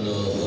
الحمد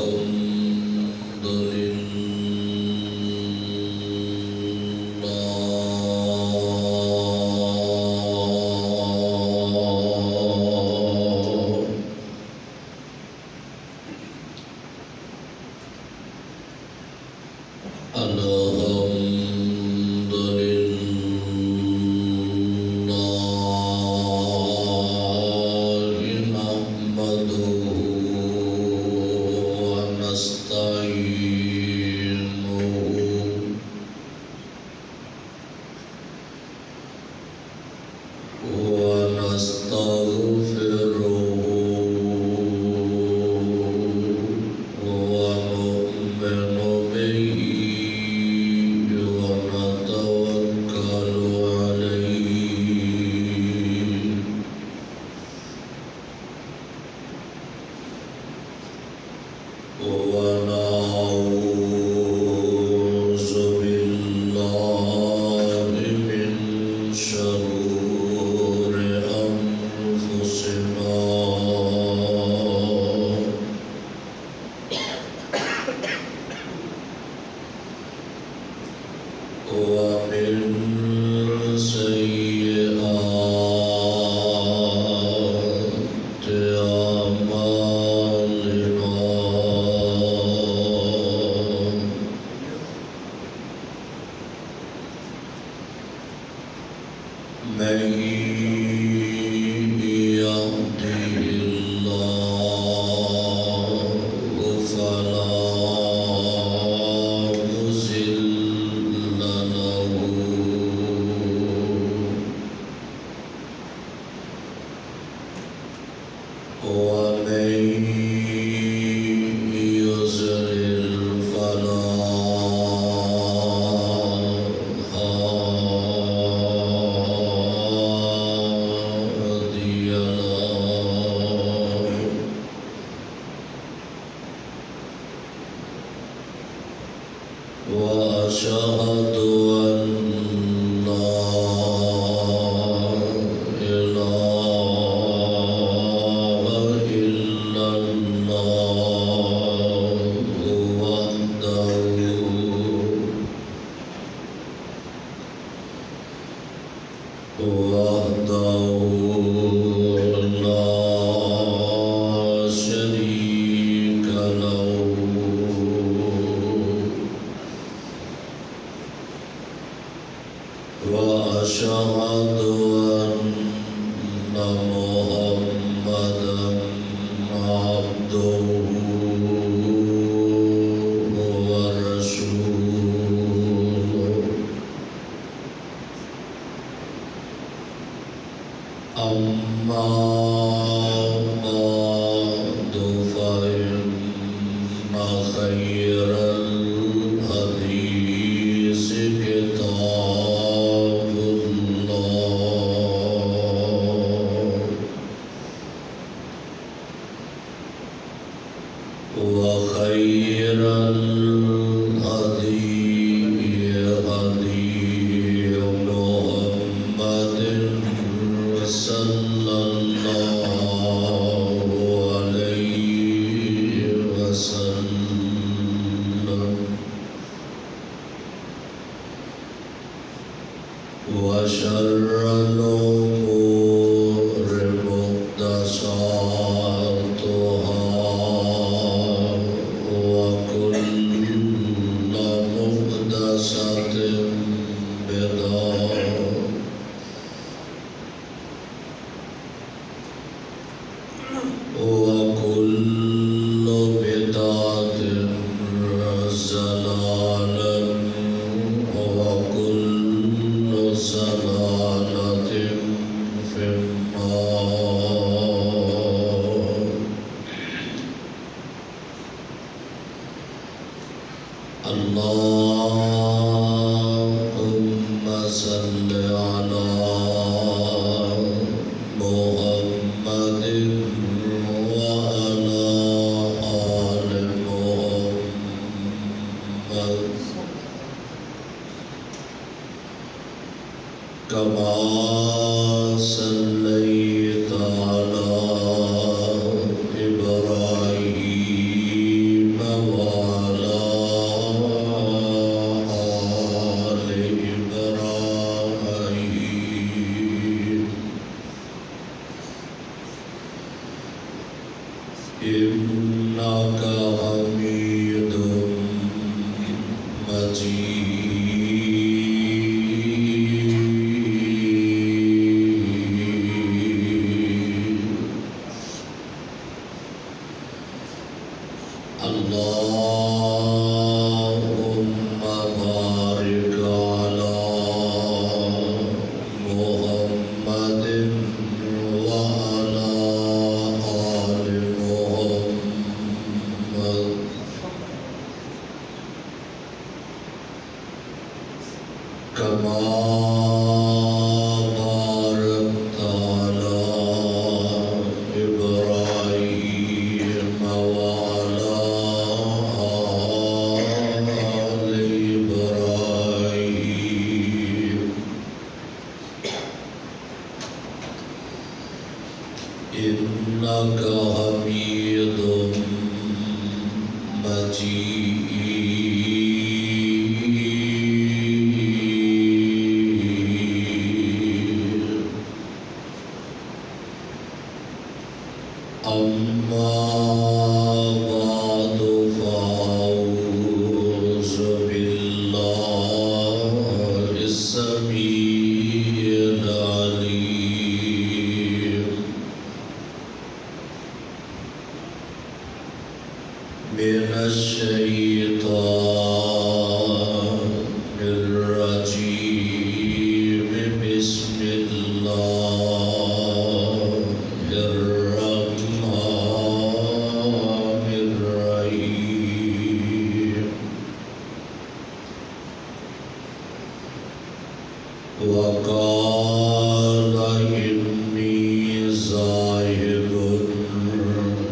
اللهم بارك على محمد وعلى آل محمد كما باركت على إبراهيم وعلى آل إبراهيم إنك حميد مجيد. أما بعد فأعوذ بالله السميع العليم من الشيطان الرجيم. بسم الله الرحمن الرحيم. وقال إني ذاهب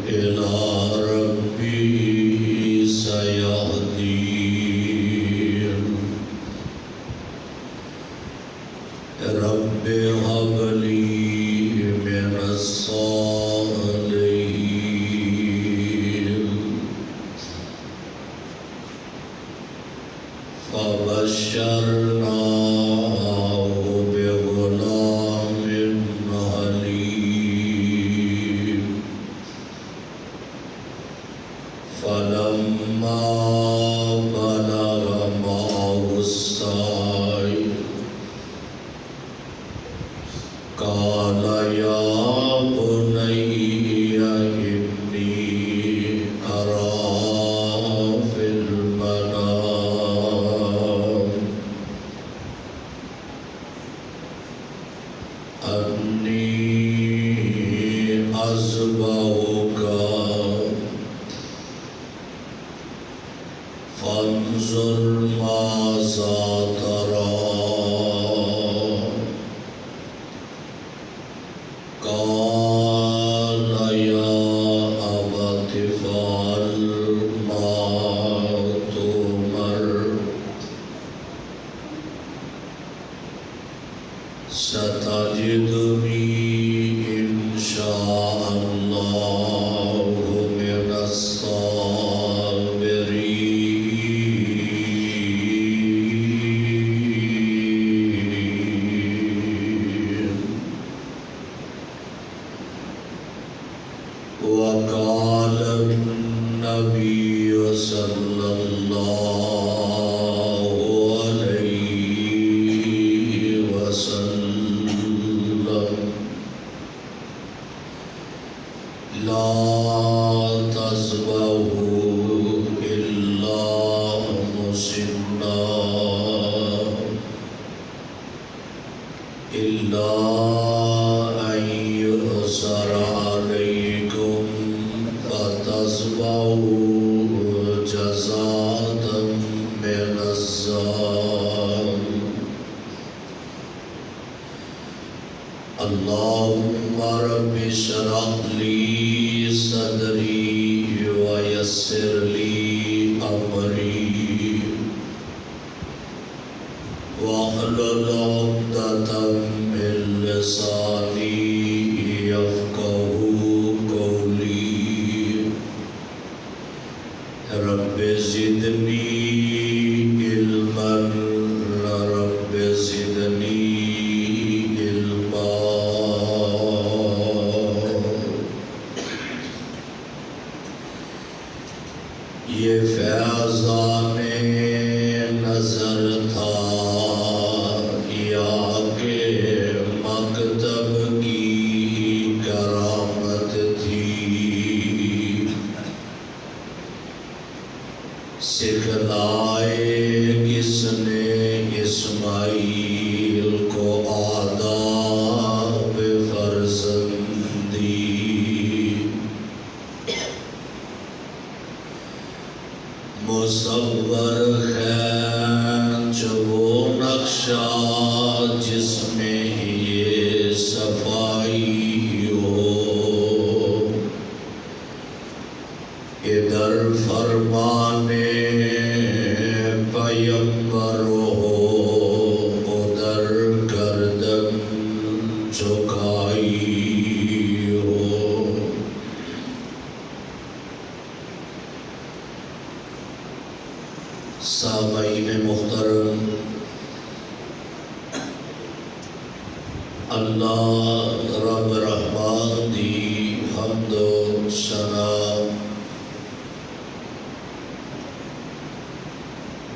إلى ربي سيهدين. رب هب لي من الصالحين. فبشرناه بغلام حليم. فلما بلغ معه السعي قال يا بني إني أرى في المنام أني أذبحك فانظر ماذا ترى. قال يا أبت افعل ما تؤمر. ستجدني إن شاء الله من الصابرين. وقال النبي صلى الله عليه وسلم لا تذبحوا إلا مسنا إلا أن يؤثر عليكم فتذبحوا جزاة من الزام. اللهم رب اشرح لي صدري ويسر لي أمري واحلل عقدة من لساني يفقهوا قولي. رب زدني علما رب زدني علما. یہ فیضان نظر تھا یا کہ مکتب کی کرامت تھی. سکھلائے کس نے اسماعیل کو آداب فرزندی، مصور خینچ وہ نقشہ جس میں یہ صفائی ہو، ادھر فرمانے پیمبر ہو، ادھر گردن جھکائی ہو۔ سامعین محترم، اللہ رب رحمان دی حمد و ثنا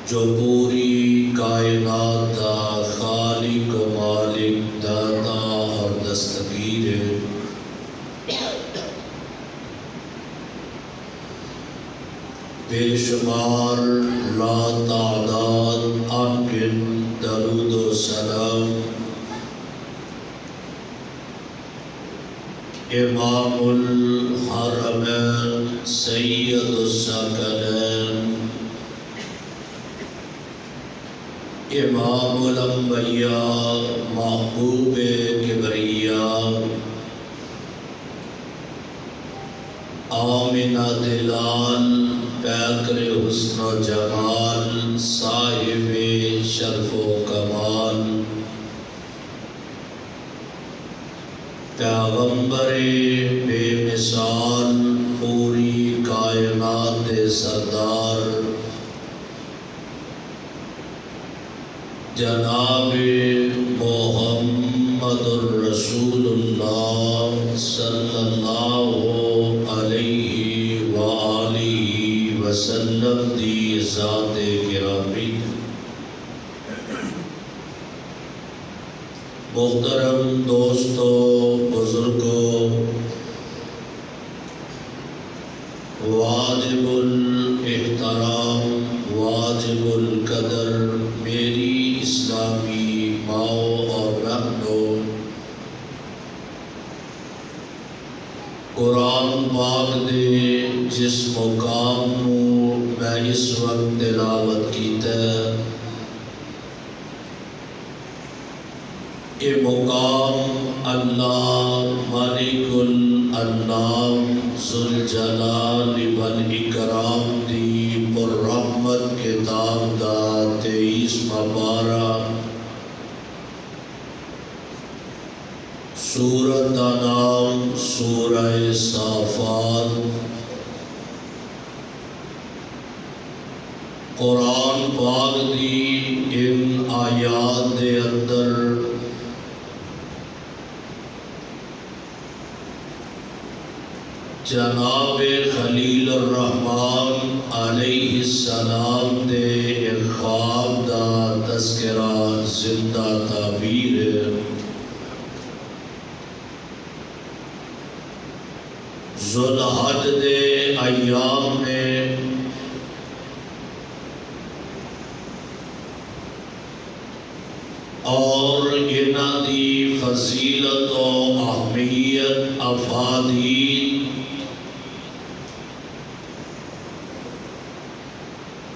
جو پوری کائنات دا خالق و مالک داتا اور دستگیر ہے، بے شمار لا تعداد ان کے درود و سلام امام الحرمین سید الثقلین امام الانبیاء محبوب کبریاء آمنہ دلال پیکر حسن و جمال صاحب شرف و کمال پیغمبر بے مثال پوری کائنات سردار جناب محمد الرسول اللہ صلی اللہ علیہ وآلہ وسلم دی ذات گرامی۔ محترم دوستو، بزرگوں، واجب الاحترام، واجب القدر میری اسلامی ماؤں اور بہنوں، قرآن پاک دے جس مقام نوں میں اس وقت تلاوت کیتا ہے، یہ مقام اللہ مالک الانام ذوالجلال والاکرام دی پررحمت کتاب دا 23واں پارہ سورۃ دا نام سورہ صافات۔ قرآن پاک دی ان آیات دے اندر جناب خلیل الرحمن علیہ السلام دے ایک خواب دا تذکرہ زندہ تعبیر ہے۔ ذوالحج دے ایام میں اور انہاں دی فضیلت و اہمیت افادیت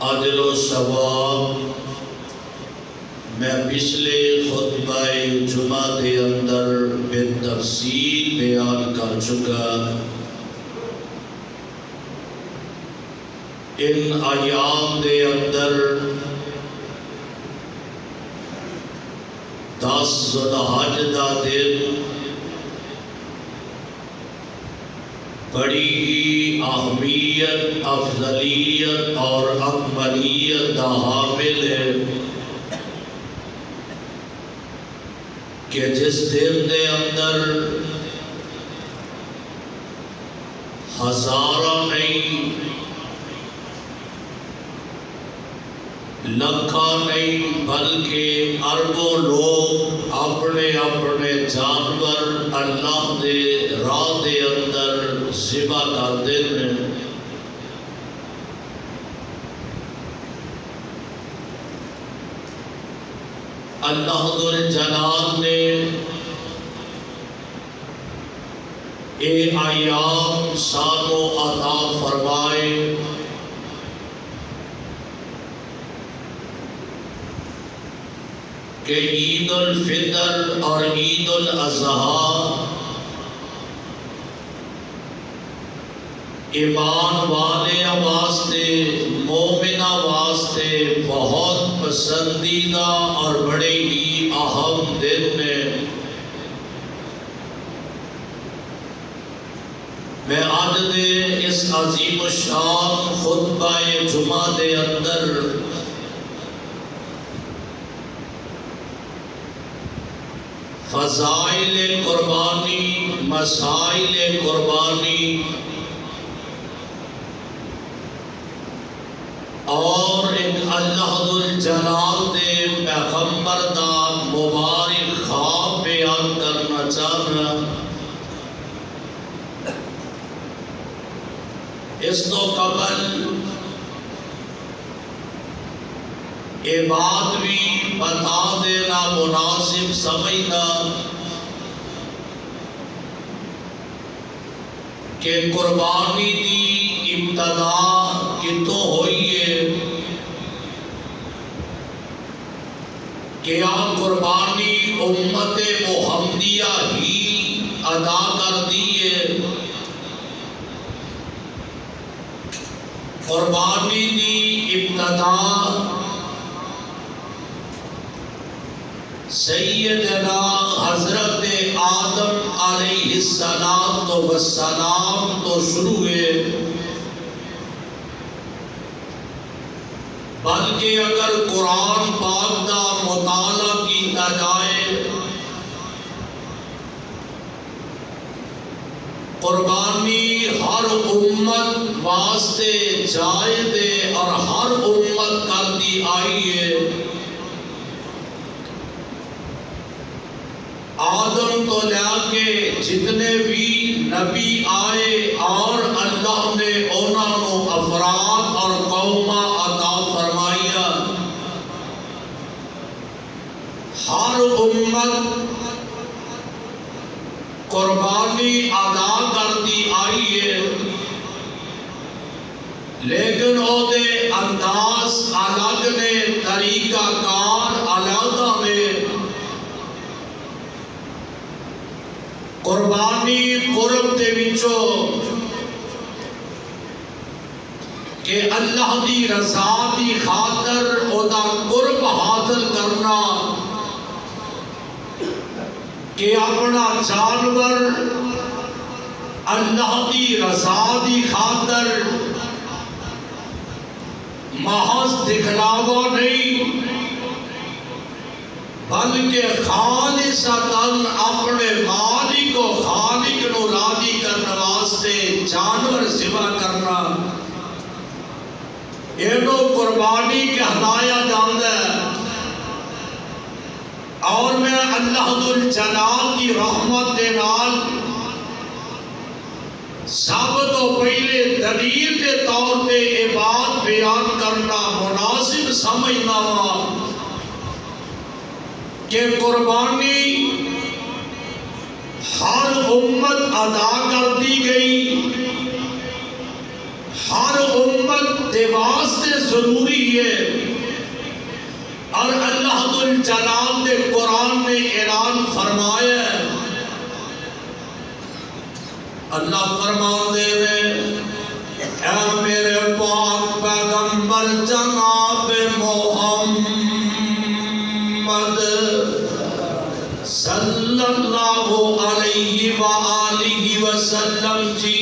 اجر و ثواب میں پچھلے خطبہ جمعہ دے اندر بالتفصیل بیان کر چکا۔ ان ایام دے اندر 10 ذوالحج دا دن بڑی ہی اہمیت، افضلیت اور اکملیت دا حامل ہے کہ جس دن دے اندر ہزاراں نہیں، لکھاں نہیں، بلکہ اربوں لوگ اپنے اپنے جانور اللہ دے راہ دے اندر ذبح کرتے ہیں۔ اللہ ذوالجلال نے یہ ایام سانو عطا فرمائے کہ عید الفطر اور عید الاضحیٰ ایمان والے واسطے مومنہ واسطے بہت پسندیدہ اور بڑے ہی اہم دن ہیں۔ میں آج دے اس عظیم الشان خطبہ جمعہ دے اندر فضائل قربانی، مسائل قربانی اور ایک اللہ ذوالجلال دے پیغمبر دا مبارک خواب بیان کرنا چاہنا۔ اس تو قبل یہ بات بھی بتا دینا مناسب سمجھنا کہ قربانی دی ابتدا کتوں ہوئی ہے، کیا قربانی امت محمدیہ ہی ادا کر دی ہے؟ قربانی دی ابتدا سیدنا حضرت آدم علیہ السلام تو شروع ہے، بلکہ اگر قرآن پاک دا مطالعہ کیتا جائے قربانی ہر امت واسطے جائز ہے اور ہر امت کرتی آئی ہے۔ آدم تو لے کے جتنے بھی نبی آئے اور اللہ نے انہوں افراد اور قومہ عطا فرمایا، ہر امت قربانی ادا کرتی آئی ہے، لیکن او دے انداز الگ نے، طریقہ کار علیحدہ نے۔ قربانی قرب دے وچوں کہ اللہ دی رضا دی خاطر او دا قرب حاصل کرنا، کہ اپنا جانور اللہ دی رضا دی خاطر محض دکھلاوا نہیں بلکہ خالصتاً اپنے مالک و خالق نو راضی کرنے واسطے جانور ذبح کرنا، یہ قربانی کہلایا جاتا ہے۔ اور میں اللہ ذوالجلال کی رحمت دے نال سب تو پہلے دلیل کے طور پہ یہ بات بیان کرنا مناسب سمجھنا ہوا کہ قربانی ہر امت ادا کر دی گئی، ہر امت دے واسطے ضروری ہے، اور اللہ ذوالجلال نے قرآن میں اعلان فرمایا ہے۔ اللہ فرماتے ہیں اے میرے پاک پیغمبر جناب محمد صلی اللہ علیہ وآلہ وسلم جی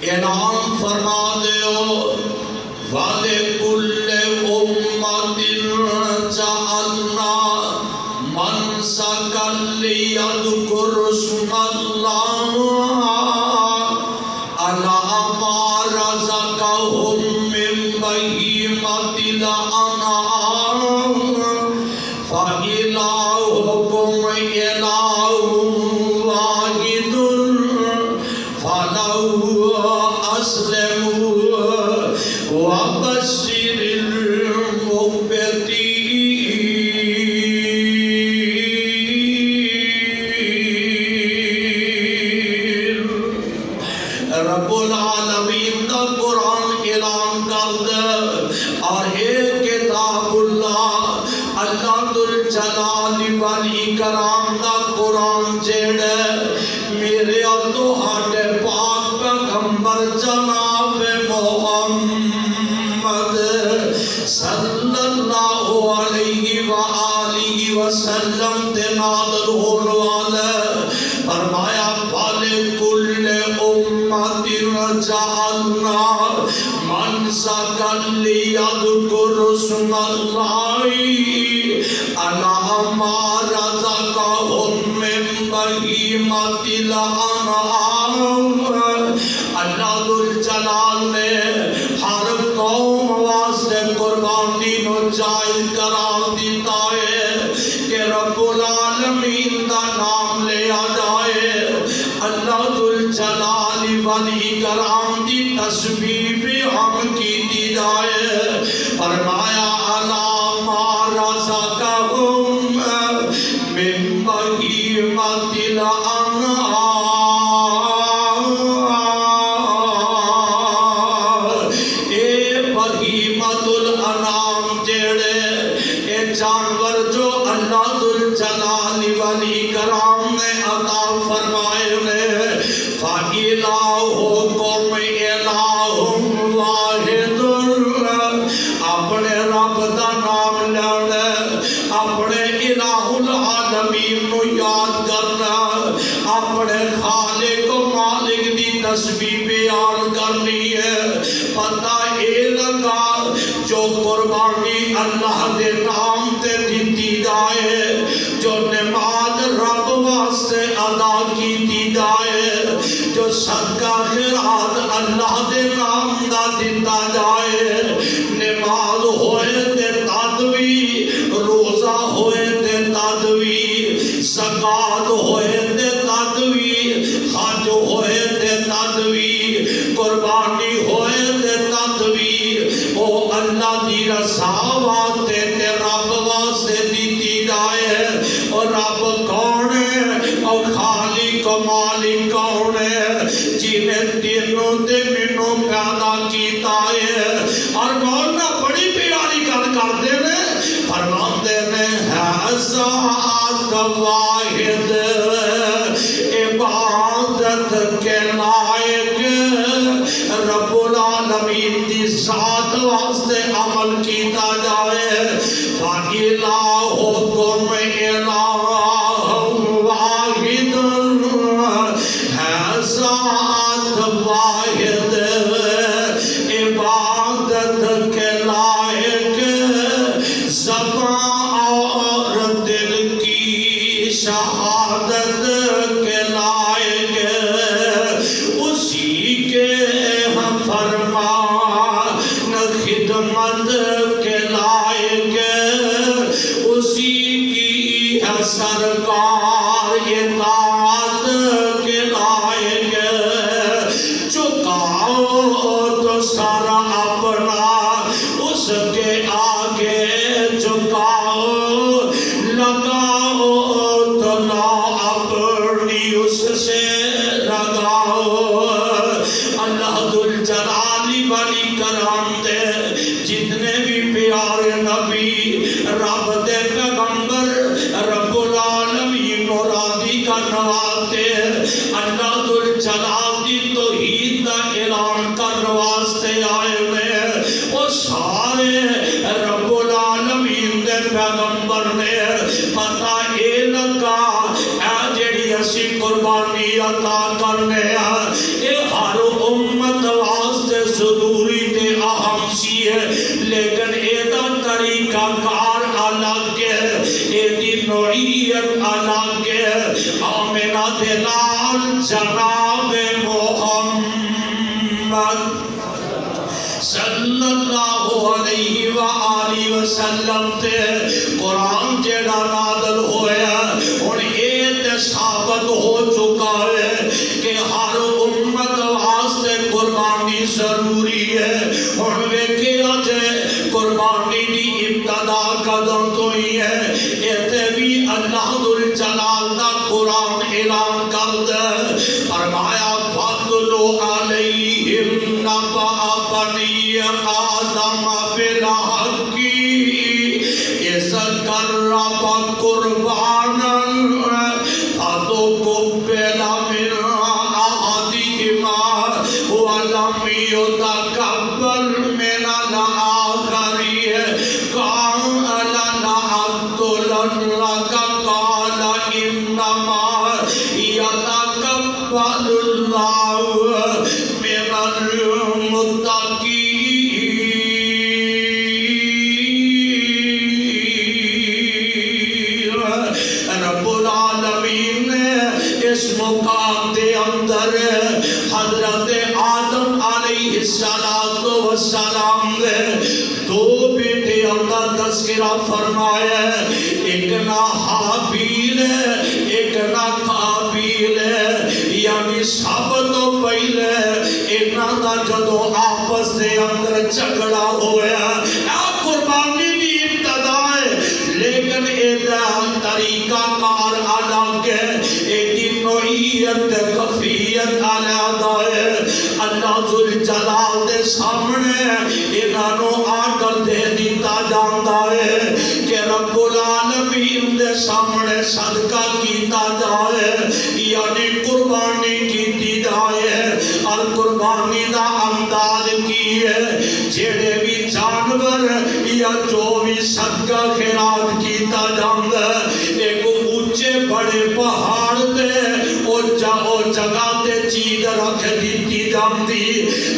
اعلان فرما دیو وَلِكُلِّ أُمَّةٍ جَعَلْنَا مَنْسَكًا لِيَذْكُرُوا اسْمَ اللَّهِ عَلَىٰ مَا رَزَقَهُم مِّن بَهِيمَةِ الْأَنْعَامِ فَإِلَٰهُكُمْ إِلَٰهٌ وَاحِدٌ فَلَهُ أَسْلِمُوا وَبَشِّرِ الْمُخْبِتِينَ۔ اور ایک کتاب اللہ اللہ ذل جلال والاکرام دا قرآن جیڑا میرے اور تہاڈے پاک پیغمبر جناب محمد صلی اللہ علیہ وآلہ وسلم تے نازل ہونے والا فرمایا فَلِكُلِّ أُمَّةٍ جَعَلْنَا مَنسَكًا لِيَذْكُرُوا اسْمَ اللَّهِ عَلَىٰ مَا رَزَقَهُم مِّن بَهِيمَةِ الْأَنْعَامِ اللہ ذل جلال نے ہر قوم واسطے قربانی نو جائز قرار دیتا ہے کہ رب العالمین دا نام لیا جائے اللہ ذل جلال والاکرام دی تسبیح بھی ہم کی جائے فرمایا علی ما رزقہم من بہیمۃ الانعام بہیمۃ الانعام جیڑے اے جانور جو اللہ ذل جلال والاکرام نے عطا فرمائے نے فَإِلَٰهُكُمْ إِلَٰهٌ وَاحِدٌ اپنے رب دا نام لینا اپنے الہ العالمین نو یاد کرنا اپنے خالق و مالک دی تسبیح بیان کرنی ہے پتہ اے لگا جو قربانی اللہ دے نام تے دیتی جائے جو نماز رب واسطے ادا کی جائے جو صدقہ خیرات اللہ دے نام دا دیتا جائے نماز ہوئے تے تدوی روزہ ہوئے تے تدوی زکات ہوئے تے تدوی حج ہوئے تے تدوی قربانی ہوئے تے تدوی او اللہ دی رضا واسطے تے رب واسطے دیتی جائے اور رب کون ہے اور خالق و مالک کون ہے جنہیں تینوں تے منوں پیدا کیتا ہے اور مولانا بڑی پیاری گل کرتے ہیں فرماتے ہیں ہے ذات واحد عبادت کے لائق رب العالمین دی ذات واسطے عمل کیتا جائے فَإِلَٰهُكُمْ إِلَٰهٌ وَاحِدٌ ہے ذات واحد عبادت کے لائق زبان اور دل کی شہادت کے لائق اسی کے ہم فرمان خدمت کے لائق اسی کی ہے سرکار اطاعت کے لائق چکاؤ تو سارا اپنا اس کے آگے چکاؤ لگاؤ تو لا اپنی اس سے لگاؤ اللہ ذل جلال والاکرام دے جتنے بھی پیارے نبی رب دے پیغمبر رب العالمین و راضی کرنے واسطے اللہ ذل جلال دی توحید دا اعلان کرنے واسطے آئے ہوئے وہ سارے رب العالمین دے پیغمبر نے پتہ اے لگا اے جڑی اسی قربانی عطا کرنے اے ہر امت واسطے ضروری تے اہم سی ہے لیکن اے دا طریقہ کار الگ ہے اے دی نوعیت الگ ہے آمنہ دلال جناب محمد صلی اللہ علیہ وآلہ وسلم تے قرآن جیڑا نازل ہویا اور یہ ثابت ہو چکا ہے کہ ہر امت واسطے قربانی ضروری ہے اور ویکھیا جے قربانی دی ابتدا قدم تو ہی ہے ایتے بھی اللہ ذل جلال دا قرآن اعلان کر دے فرمایا فَاتْلُ عَلَيْهِمْ نَبَأَ بَنِي آدَمَ بالحق إذ قرب قربانا فتقبل من أحدهما ولم يتقبل من الآخر قال لأقتلنك قال إنما يتقبل الله من المتقين. رب العالمین نے اس مقام دے اندر حضرت آدم علیہ السلام دے دو بیٹیاں کا تذکرہ فرمایا، ایک نا حابیل ہے ایک نا قابیل ہے، یعنی سب تو پہلے انہاں دا جدو آپس دے اندر جھگڑا ہویا قربانی دی ابتدا ہے، لیکن ایدہ طریقہ کار الگ ہے، ایدی نوعیت کفیت علیحدہ ہے۔ اللہ ذوالجلال دے سامنے انہوں آڈر دے دیتا جاندہ ہے کہ رب العالمین دے سامنے صدقہ کیتا جائے، یعنی قربانی کیتی جائے، اور قربانی دا امداد کی ہے جیڑے بھی جانور یا جو بھی صدقہ خیرات کیتا جاندہ ہے، ایک اونچے بڑے پہاڑ دے او جگہ تے چیز رکھ دیتی جاندی،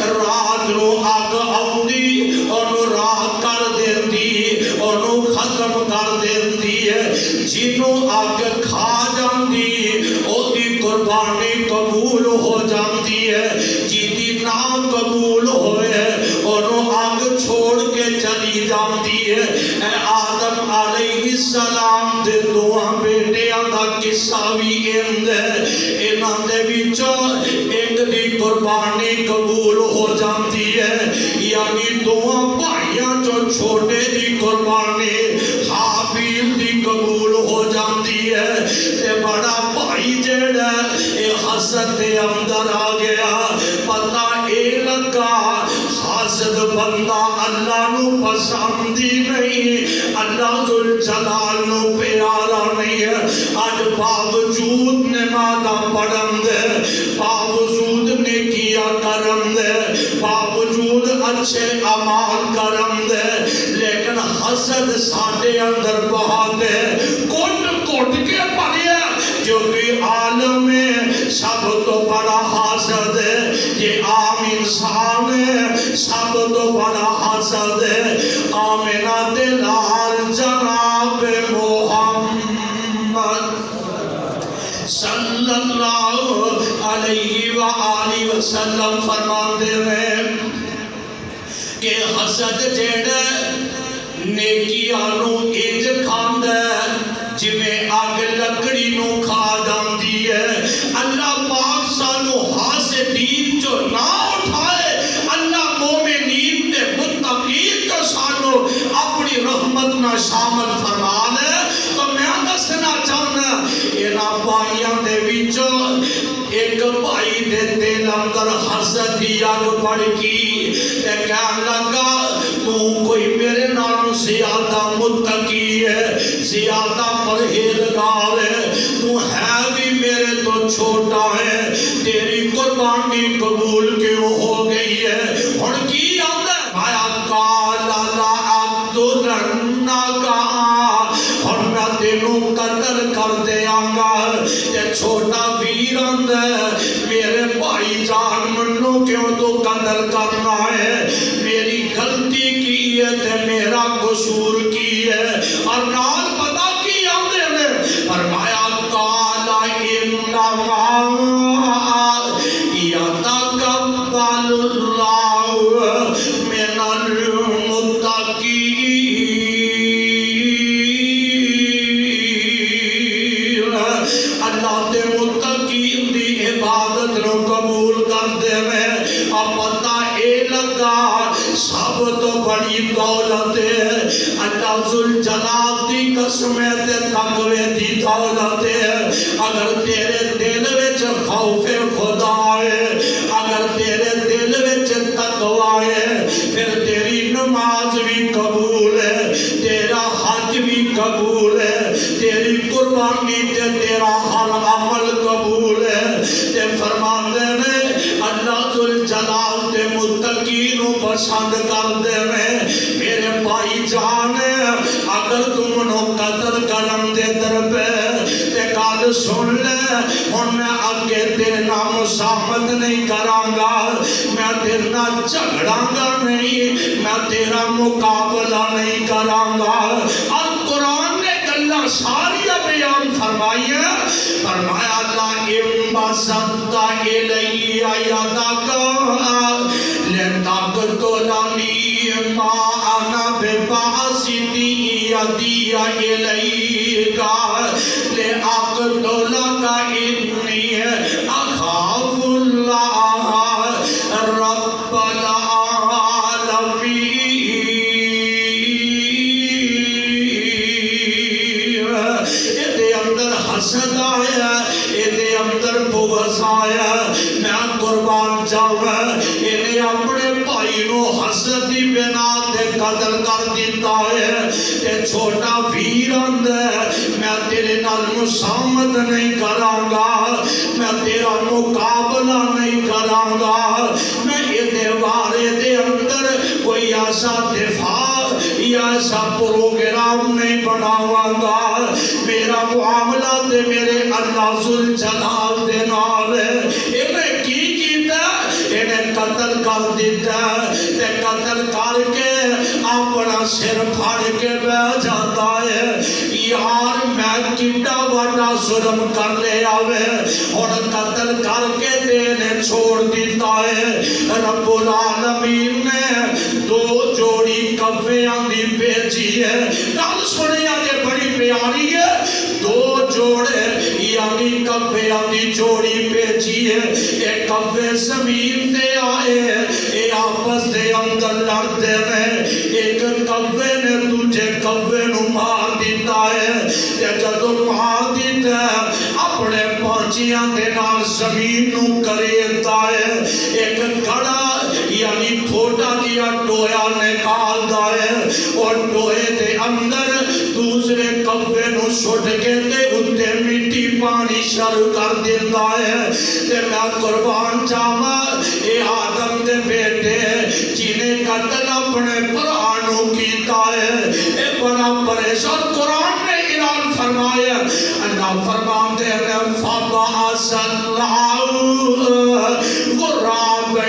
رات نو آگ آؤندی انہوں راہ کر دیندی انہوں ختم کر دیندی ہے، جنہوں آگ کھا جاندی او دی قربانی قبول ہو جاندی ہے، جیدی نا قبول ہوئے انہوں آگ چھوڑ کے چلی جاندی ہے۔ اے آدم علیہ السلام دے دعا بیٹے آدھا قصہ بھی اندے انہاں دے وچوں ایک دی قربانی قبول ہو جاندی ہے، یعنی دعا بھائیاں جو چھوٹے دی قربانی حابیل دی قبول ہو جاندی ہے، تے بڑا بھائی جیڑا اے حسد دے اندر آ گیا، پتہ اے لگا حاسد بندہ اللہ نو پسندی نہیں، اللہ ذوالجلال نو پیارا نہیں ہے، آج باوجود نمازہ پڑھن دے، باوجود نیکیاں کرن دے، باوجود اچھے اعمال کرن دے، لیکن حسد ساڈے اندر بہت ہے، کٹ کے پڑھیا جو بھی عالم میں سب تو بڑا حاسد ہے، یہ عام انسان ہے سب تو بڑا حاسد ہے۔ آمنہ دلال جناب محمد صلی اللہ علیہ وآلہ وسلم فرمان دے رہے کہ حسد جیڑے نیکیانو انج کھاندے جویں آگ لکڑی نو کھا جاندی ہے۔ اللہ پاک سانو حاسدین جو نہ اٹھائے، اللہ مومنین تے متقین کو سانو اپنی رحمت نہ شامل فرمانے۔ تو میں دسنا چاہنا اینا بھائیاں دے وچوں ایک بھائی دے دل اندر حسد دی آگ بڑھ کی تے کہنے لگا تو کوئی میرے نالوں زیادہ متقی ہے، زیادہ پرہیزگار ہے، تو ہے بھی میرے تو چھوٹا ہے، تیری قربانی قبول کیوں ہو گئی ہے؟ اور کی آدھے آیا کالا لأقتلنک، اور میں تینوں قتل کر دیاں گا۔ یہ چھوٹا ویر اندر میرے بھائی جان منو کیوں تو قتل کرنا ہے؟ میری غلطی کی ہے تے میرا قصور کی ہے، اور نال پتا کی آدھے نے فرمایا کالا انما یتقبل اللہ من المتقین، اللہ دے متقین دی عبادت نو قبول کر دے میں۔ اب پتہ اے لگا سب تو بڑی دولت ہے اللہ ذوالجلال دی قسمیں تے تقوی دی دولت ہے۔ اگر تیرے دل وچ خوف خدا ہے، اگر تیرے دل وچ تقوی ہے، پھر تیری نماز بھی قبول ہے، تیرا حج بھی قبول ہے، تیری قربانی تے تیرا ہر عمل قبول ہے۔ تے فرماندے نے اللہ ذوالجلال تے متقین پسند کر دے میں میرے بھائی جان اگر تم نو قتل کرم دے در پہ تے گل سن لے ہن میں اگے تیرے نام مزاحمت نہیں کراں گا، میں تیرے نال جھگڑاں گا نہیں، میں تیرا مقابلہ نہیں کراں گا۔ اور قرآن نے گلاں ساری بیان فرمائی ہے، فرمایا لَئِن بَسَطْتَ إِلَيَّ يَدَكَ لِتَقْتُلَنِي مَا أَنَا بِبَاسِطٍ يَدِيَ إِلَيْكَ لِأَقْتُلَكَ إِنِّي أَخَافُ اللَّهَ رَبَّ الْعَالَمِينَ۔ ایدے اندر حسد آیا، ایدے اندر بغض آیا، میں قربان جاؤں انہیں اپنے بھائی نو حسد دی بنا تے قتل کر دیتا ہے تے چھوٹا ویر اندر میں تیرے نال مزاحمت نہیں کراں گا، میں تیرا مقابلہ نہیں کراں گا، میں ایدے بارے دے اندر کوئی ایسا دفاع یا ایسا پروگرام نہیں بناواں گا، میرا معاملہ تے میرے اللہ ذوالجلال دے نال ہے۔ انہیں کی کیتا انہیں قتل کر دیتا تے قتل کر کے اپنا سر پھاڑ کے بیٹھ جاتا ہے۔ یار میں کیڑا بڑا ظلم کر لے آوے اور قتل کر کے دینے چھوڑ دیتا ہے۔ رب العالمین نے دو جوڑی کفیاں دی بھیجی ہے، گل سنے آگے بڑی پیاری ہے، دو جوڑے یعنی کفیاں دی جوڑی بھیجی ہے، ایک کفے زمین تے آئے اے آپس دے اندر لڑتے ہیں، ایک کفے نے تجھے کفے نو مار دیتا ہے، تے جدو مار دیتا ہے اپنے پانچیاں دے نال زمین نو کریتا ہے، ایک کھڑا یعنی تھوٹا جیا ٹویا نکال دا ہے اور ٹوئے دے اندر دوسرے کفے نو سٹ کے تے اتے مٹی پانی شروع کر دیتا ہے۔ تے میں قربان جاوا اے آدم دے بیٹے جنہیں قتل اپنے پرانوں کیتا ہے، اے بڑا پریشان۔ قرآن نے اعلان فرمایا، اللہ فرماتے ہیں فَبَعَثَ اللَّهُ غُرَابًا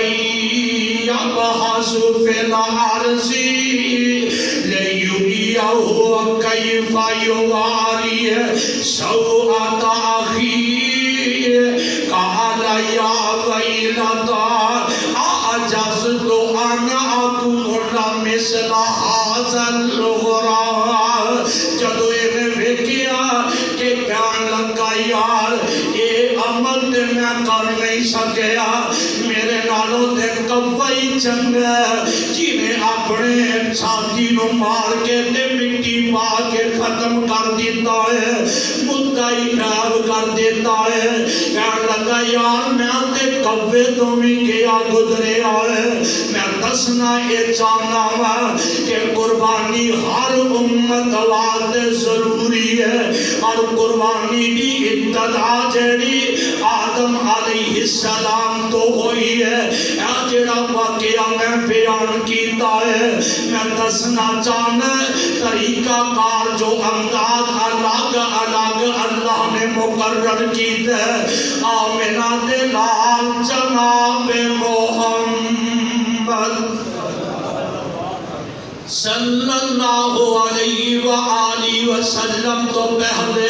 يَبْحَثُ فِي الْأَرْضِ لِيُرِيَهُ كَيْفَ يُوَارِي سَوْءَةَ أَخِيهِ قَالَ يَا وَيْلَتَا أَعَجَزْتُ أَنْ أَكُونَ مِثْلَ هَذَا الْغُرَابِ۔ جدو انہیں ویکیا کہ کہن لگا یار اے عمل تے میں کر نہیں سکیا، میرے نالوں تے کفائی چنگا جنہیں اپنے ساتھی نو مار کے تے مٹی پا کے ختم کر دیتا ہے، مدعی غائب کر دیتا ہے۔ کہن لگا یار میں تے کفے تو بھی گیا گزرے آئے، میں دسنا اے چاہنا ہوا کہ قربانی ہر امت واسطے ضروری ہے، اور قربانی دی ابتدا جڑی آدم علیہ السلام تو ہوئی ہے۔ اے جڑا واقعہ میں بیان کیتا ہے میں دسنا چاہنا طریقہ کار جو انداز الگ الگ اللہ نے مقرر کیتا ہے۔ آمنہ دے لال جناب محمد صلی اللہ علیہ وآلہ وسلم تو پہلے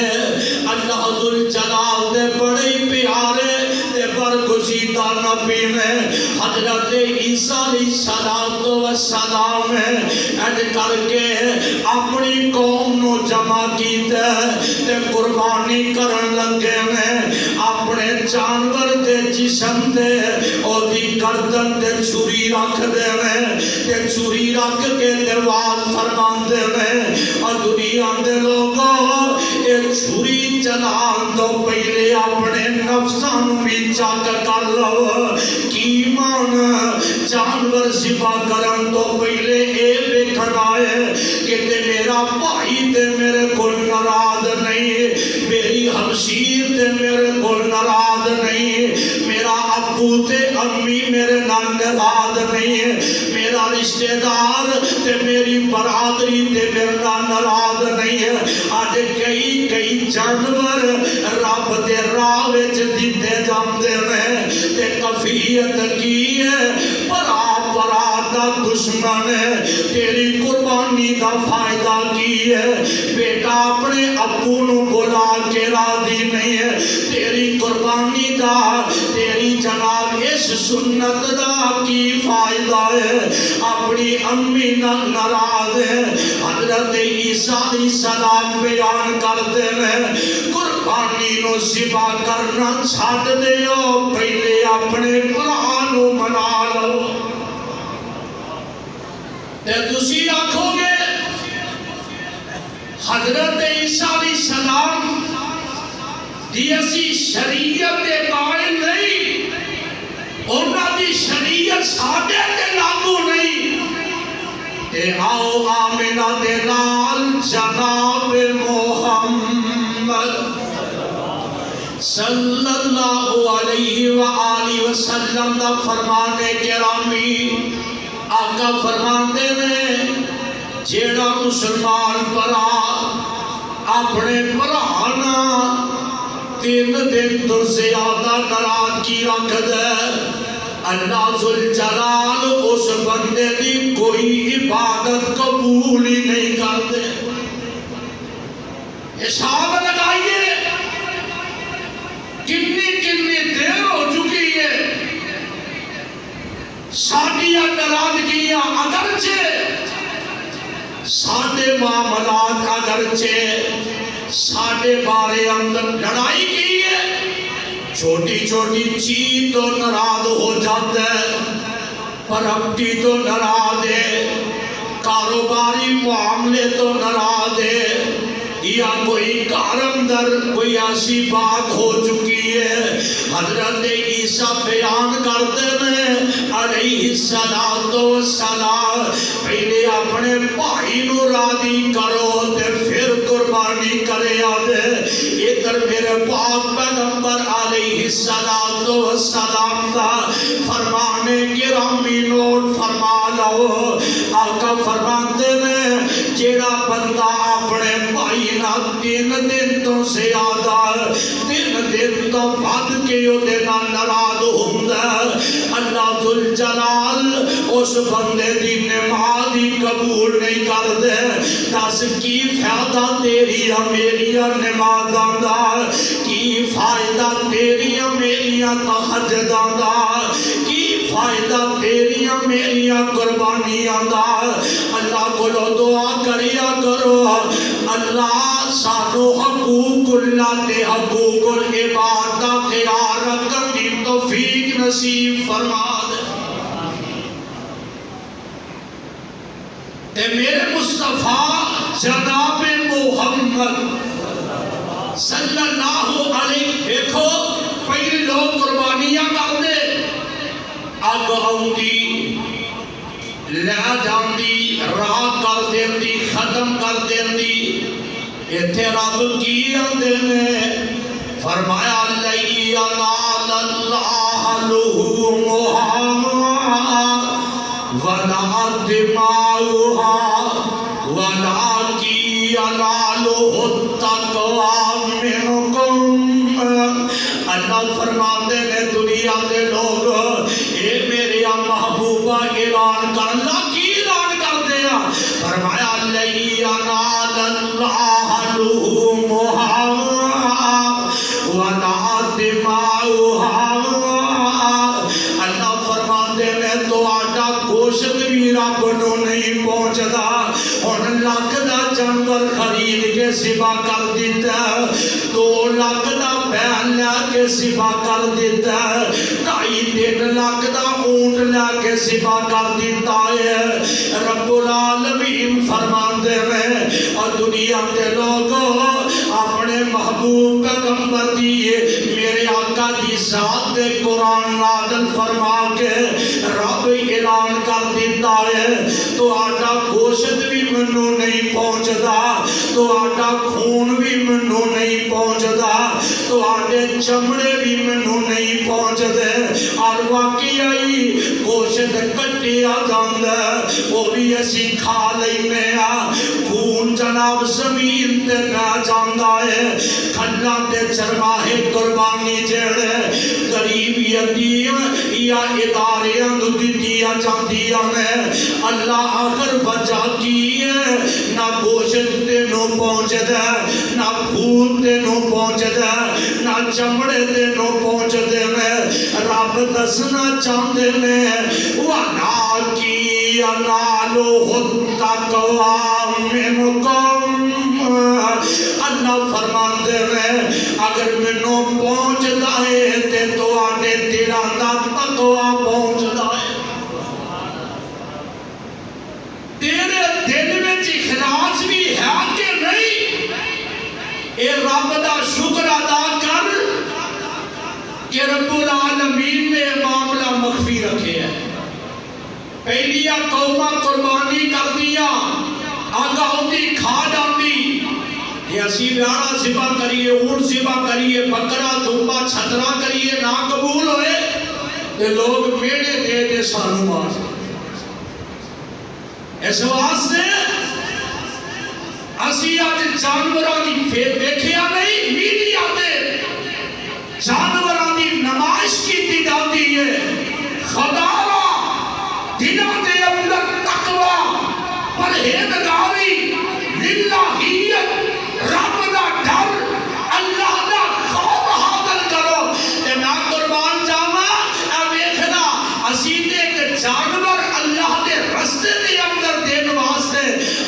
اللہ ذوالجلال دے بڑے پیارے دے برگزیدہ نبی نے حضرت عیسیٰ علیہ السلام ایڈ کر کے اپنی قوم نو جمع کیتے تے قربانی کرن لگے میں اپنے جانور دے جسم دے اور دی گردن دے چھری رکھ دے میں تے چھری رکھ کے دیوال فرمان دے میں اور دنیا دے لوگوں ایک چھری چلان تو پہلے اپنے نفسان بھی چاک کر لو کی مان جانور ذبح کرن تو پہلے اے بیکھن فرمائے کہ تے میرا بھائی تے میرے کو ناراض نہیں، میری ہمشیر تے میرے کو ناراض نہیں، میرا ابو تے امی میرے نال ناراض نہیں، میرا رشتہ دار تے میری برادری تے میرے نال ناراض نہیں ہے۔ آج کئی جانور رب دے راہ وچ دتے جاندے ہیں تے کفیت کی ہے، برا دا دشمن ہے، تیری قربانی دا فائدہ کی ہے؟ بیٹا اپنے ابو نو بلا کے راضی نہیں ہے، تیری قربانی دا تیری جناب اس سنت دا کی فائدہ ہے؟ اپنی امی نال ناراض ہے۔ حضرت عیسیٰ علیہ السلام بیان کرتے ہیں قربانی نو ذبح کرنا چھڈ دیو، پہلے اپنے بھرا نو منا لو۔ تے تسی آکھو گے حضرت عیسیٰ علیہ السلام دی اسی شریعت دے قائل نہیں، انہاں دی شریعت ساڈے تے لاگو نہیں، تے آؤ آمنہ دے نال جناب محمد صلی اللہ علیہ وآلہ وسلم دا فرمانے گرامی آقا فرماندے نے جیڑا مسلمان برا اپنے برانا 3 دن تو زیادہ ناراضگی رکھ دے، اللہ ذوالجلال اس بندے دی کوئی عبادت قبول ہی نہیں کرتے۔ حساب لگائیے کتنی دیر ہو چکی ہے ساڈیاں ناراضگیاں اگرچہ ساڈے معاملات اگرچہ ساڈے بارے اندر لڑائی کی ہے، چھوٹی چھوٹی چیز تو ناراض ہو جاتا ہے، پراپرٹی تو ناراض ہے، کاروباری معاملے تو ناراض ہے، یا کوئی گھر اندر کوئی ایسی بات ہو چکی ہے۔ حضرت عیسیٰ بیان کرتے ہیں علیہ السلام پہلے اپنے بھائی نو راضی کرو تے پھر قربانی کرے آدھے۔ ادھر میرے پاک پیغمبر علیہ السلام دا فرمانے گرامی نوٹ فرما لو، آقا فرماتے ہیں جیڑا بندہ اپنے بھائی 3 دن تو زیادہ 3 دن تو بعد کے دے ناراض ہوندا، اللہ ذوالجلال اس بندے دی نماز ہی قبول نہیں کردے۔ دس کی فائدہ تیریاں میریاں نمازاں دا، کی فائدہ تیریاں میریاں تہجداں دا، کی فائدہ تیریاں میریاں قربانیاں دا۔ اللہ کو دعا کریا کرو اللہ سانو حقوق اللہ تے حقوق العباد دا خیال رکھن دی توفیق نصیب فرما دے۔ تے میرے مصطفیٰ جناب محمد صلی اللہ علیہ دیکھو پہلے لوگ قربانیاں کر دے، اگ آؤندی لے جاندی راہ کر دیندی ختم کر دیندی، ایتھے رب کی آندے نے فرمایا لَن يَنَالَ اللَّهَ لُحُومُهَا وَلَا دِمَاؤُهَا وَلَكِنْ يَنَالُهُ التَّقْوَىٰ مِنْكُمْ۔ اللہ فرماتے نے دنیا دے لوگ اے میرے محبوبہ اعلان کر، اللہ کی اعلان کر دیا، فرمایا لَن يَنَالَ اللَّهَ لُحُومُهَا وَلَا دِمَاؤُهَا۔ اللہ فرماتے نے تو آٹا گوشت بھی رب نو نہیں پہنچدا، ہن لاکھ دا جانور خرید کے ذبح کر دیتا، 2 لاکھ دا بیل لے کے ذبح کر دیتا، 2.5-3 لاکھ دا اونٹ لے کے ذبح کر دیتا ہے۔ رب العالمین فرماندے ہیں اور دنیا کے لوگوں اپنے محبوب پیغمبر دی میرے آقا دی ذات دے قرآن نازل فرما کے رب اعلان کر دیتا ہے تو آٹا گوشت تہاڈا خون بھی مینوں نہیں پہنچدا، تہاڈے چمڑے بھی مینوں نہیں پہنچدے، اور واقعی گوشت کٹیا جاندا وہ بھی اسی کھا لینے آ، خون جناب زمین تے نہ جاندا ہے، کھلا تے چرواہے قربانی جڑے غریب یتیم یا اداریاں نوں دتیاں جاندیاں نے، اللہ آخر وجہ کی ہے، نہ گوشت تے نو پہنچدا، نہ خون تے نو پہنچدا، نہ چمڑے تے نو پہنچدے نے، رب دسنا چاہندے نے وَنَا کی انالو التقوی منکم، اللہ فرماندے نے اگر مینوں پہنچدا ہے تے تواڈے دلاں دا تقوی پہنچدا ہے، تیرے دل وچ اخلاص بھی ہے کہ نہیں، اے رب دا شکر ادا کر کہ رب العالمین نے معاملہ مخفی رکھے ہے۔ پہلیا قومہ قربانی کر دیا، آگاہ ہوتی کھا ڈالی، یہ اسی بیارہ ذبح کریے، اونٹ ذبح کریے، بکرا دمبا چھترا کریے، نہ قبول ہوئے کہ لوگ میڑے دے دے سانو مار، اس واسطے اسی آج جانوراں دی دیکھیا نہیں، میڈیا تے جانوراں دی نمائش کی جاتی ہے، خداوا دلوں دے اندر تقوی، پرہیزگاری، للہیت، رب دا ڈر، اللہ دا خوف حاصل کرو، تے میں قربان جاواں اے ویکھنا اسی تے ایک جانور اللہ دے رستے دے اندر دین واسطے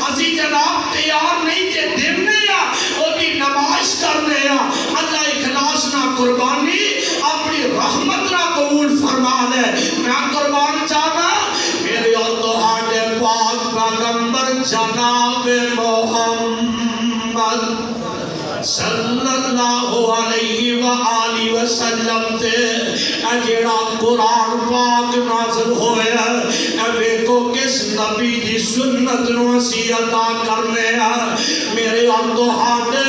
اسی جناب تیار نہیں کہ دینے یا اودی نمائش کرنے یا اللہ اخلاص نہ قربانی اپنی رحمت نہ قبول فرما دے، میں قربان جاواں میرے تہاڈے پاک پیغمبر جناب محمد صلی اللہ علیہ وآلہ وسلم تے جیڑا قرآن پاک نازل ہویا اے ویکھو کس نبی دی سنت نو اسی ادا کرنے ہیں، میرے اور تہاڈے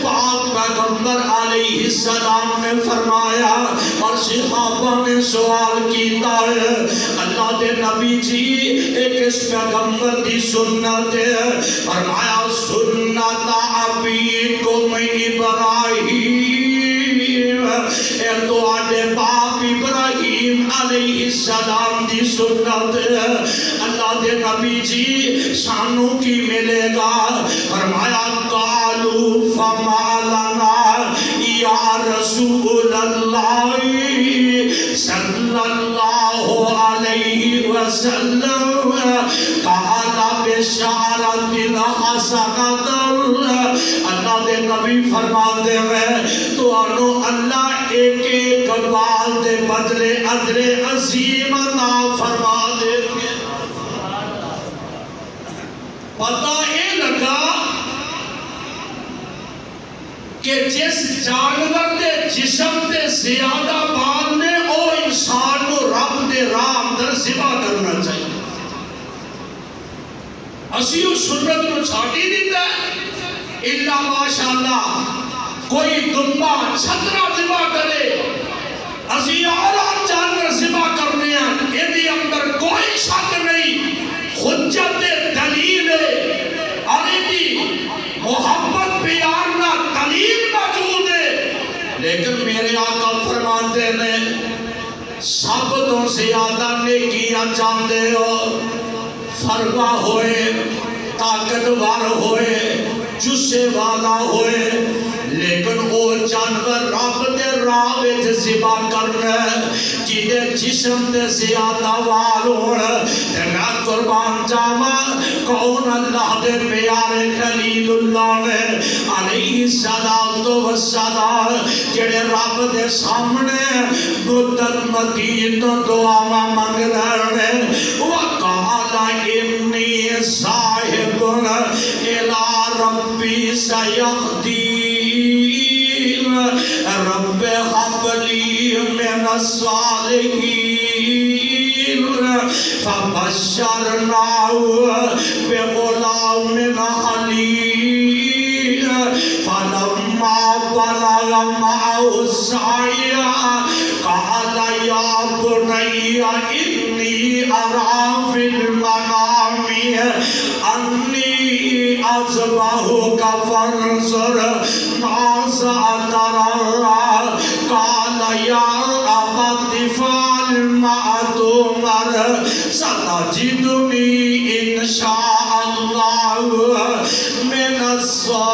پاک پیغمبر علیہ السلام نے فرمایا اور صحابہ نے سوال کیتا ہے اللہ دے نبی جی ایک اس پیغمبر دی سنت ہے، فرمایا سنت ابیکم ابراہیم، اے تو آڈے باپ ابراہیم علیہ السلام دی سنت ہے، اللہ دے نبی جی سانو کی ملے گا، فرمایا قالوا فما لنا یا رسول اللہ صلی اللہ علیہ وسلم، قال بشارت حسنۃ، اللہ دے نبی فرماتے ہیں تو انو اللہ ایک ایک بال دے بدلے اجر عظیم عطا فرما دے گے۔ پتہ یہ لگا کہ جس جانور دے جسم دے زیادہ بال نے او انسان کو رب دے راہ اندر ذبح کرنا چاہیے، اسی اس سنت کو چھاٹی دیتا ہے، اللہ ماشاءاللہ کوئی دمبا چھترا ذبح کرے، اسی اور جانور ذبح کرنے ہیں، یہ اندر کوئی شک نہیں، حجت دلیل ہے، اور یہ محبت پیارنا دلیل موجود ہے، لیکن میرے آقا فرماتے ہیں سب تو زیادہ نیکیاں جاندے ہو، فروا ہوئے، طاقتور ہوئے، جسے والا ہوئے، لیکن وہ جانور رب دے راہ وچ ذبح کرنا جیدے جسم دے زیادہ وال ہون، تے میں قربان جاواں کون اللہ دے پیارے خلیل اللہ نے علیہ السلام جڑے رب دے سامنے مدت مدین تو دعاواں منگ رہے ہیں، وقال انی صاحب الى ربی سیہدین، رب حب لی من الصالحین، فبشرناہ بغلام حلیم، معه السعي قال يا بني إني أرى في المنام أني أذبحك فانظر ماذا ترى قال يا أبت افعل ما تؤمر ستجدني إن شاء الله من الصابرين.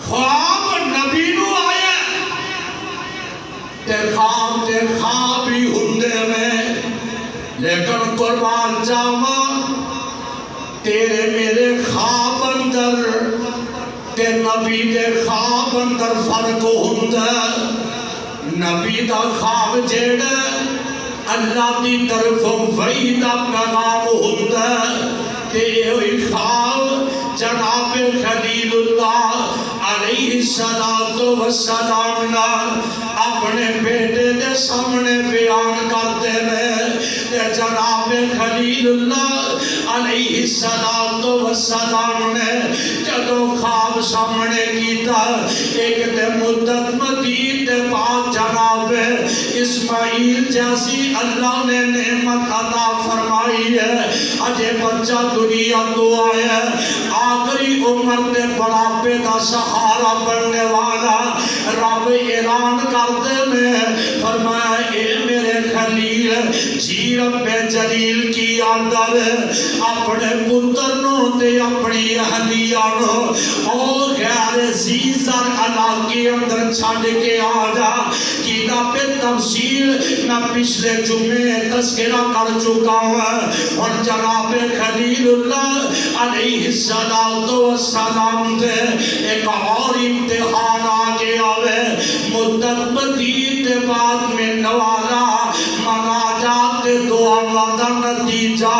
خواب نبی نو آیا تے خواب ہی ہندے میں، لیکن قربان جاواں تیرے میرے خواب اندر تے نبی دے خواب اندر فرق ہوندا. نبی دا خواب جیڑا اللہ دی طرفوں وحی دا پیغام ہوندا تے ہوئی خواب جناب خلیل اللہ علیہ السلام نال اپنے بیٹے دے سامنے بیان کرتے ہیں کہ جناب خلیل اللہ علیہ السلام نے جدو خواب سامنے کیتا ایک دے مدت مدید دے بعد جناب اسماعیل جیسی اللہ نے نعمت عطا فرمائی ہے. اجے بچہ دنیا تو آیا آخری عمر دے بڑھاپے دا سہارا بننے والا رب اعلان کرتے میں فرمایا اے میرے خلیل جی رب جلیل کی آدر اپنے پتر نو تے اپنی اہلیہ نو او غیر زیزر علاقے اندر چھڑ کے آجا کینا پہ تفصیل میں پچھلے جمعے تذکرہ کر چکا ہوں. اور جناب خلیل اللہ علیہ السلام دے ایک اور امتحان آگے آوے مدت مدید بعد میں نوالا مناجات دعا وعدہ نتیجہ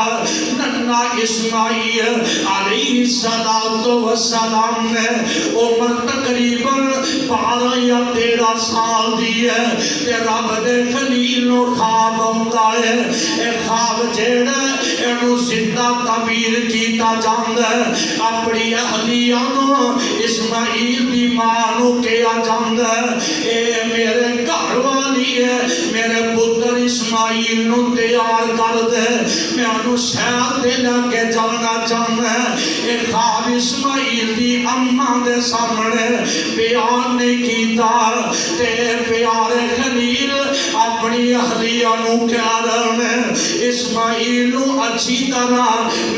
ننا اسماعیل علیہ السلام نے عمر تقریباً 12 یا 13 سال دی ہے تے رب دے خلیل نو خواب آتا ہے. اے خواب جیڑا اینو زندہ تعبیر کیتا جاندا ہے اپنی اہلیہ نو اسماعیل دی ماں نو کیا جاندا ہے اے میرے گھر والی ہے میرے پتر اسماعیل نو تیار کر دے میں انو شہر دے لگے جانا چاہنا ہے. اے خواب اسماعیل دی اماں دے سامنے بیان نہیں کیتا تے پیارے خلیل اپنی اہلیہ نو کیا رہنے اسماعیل نو اچھی طرح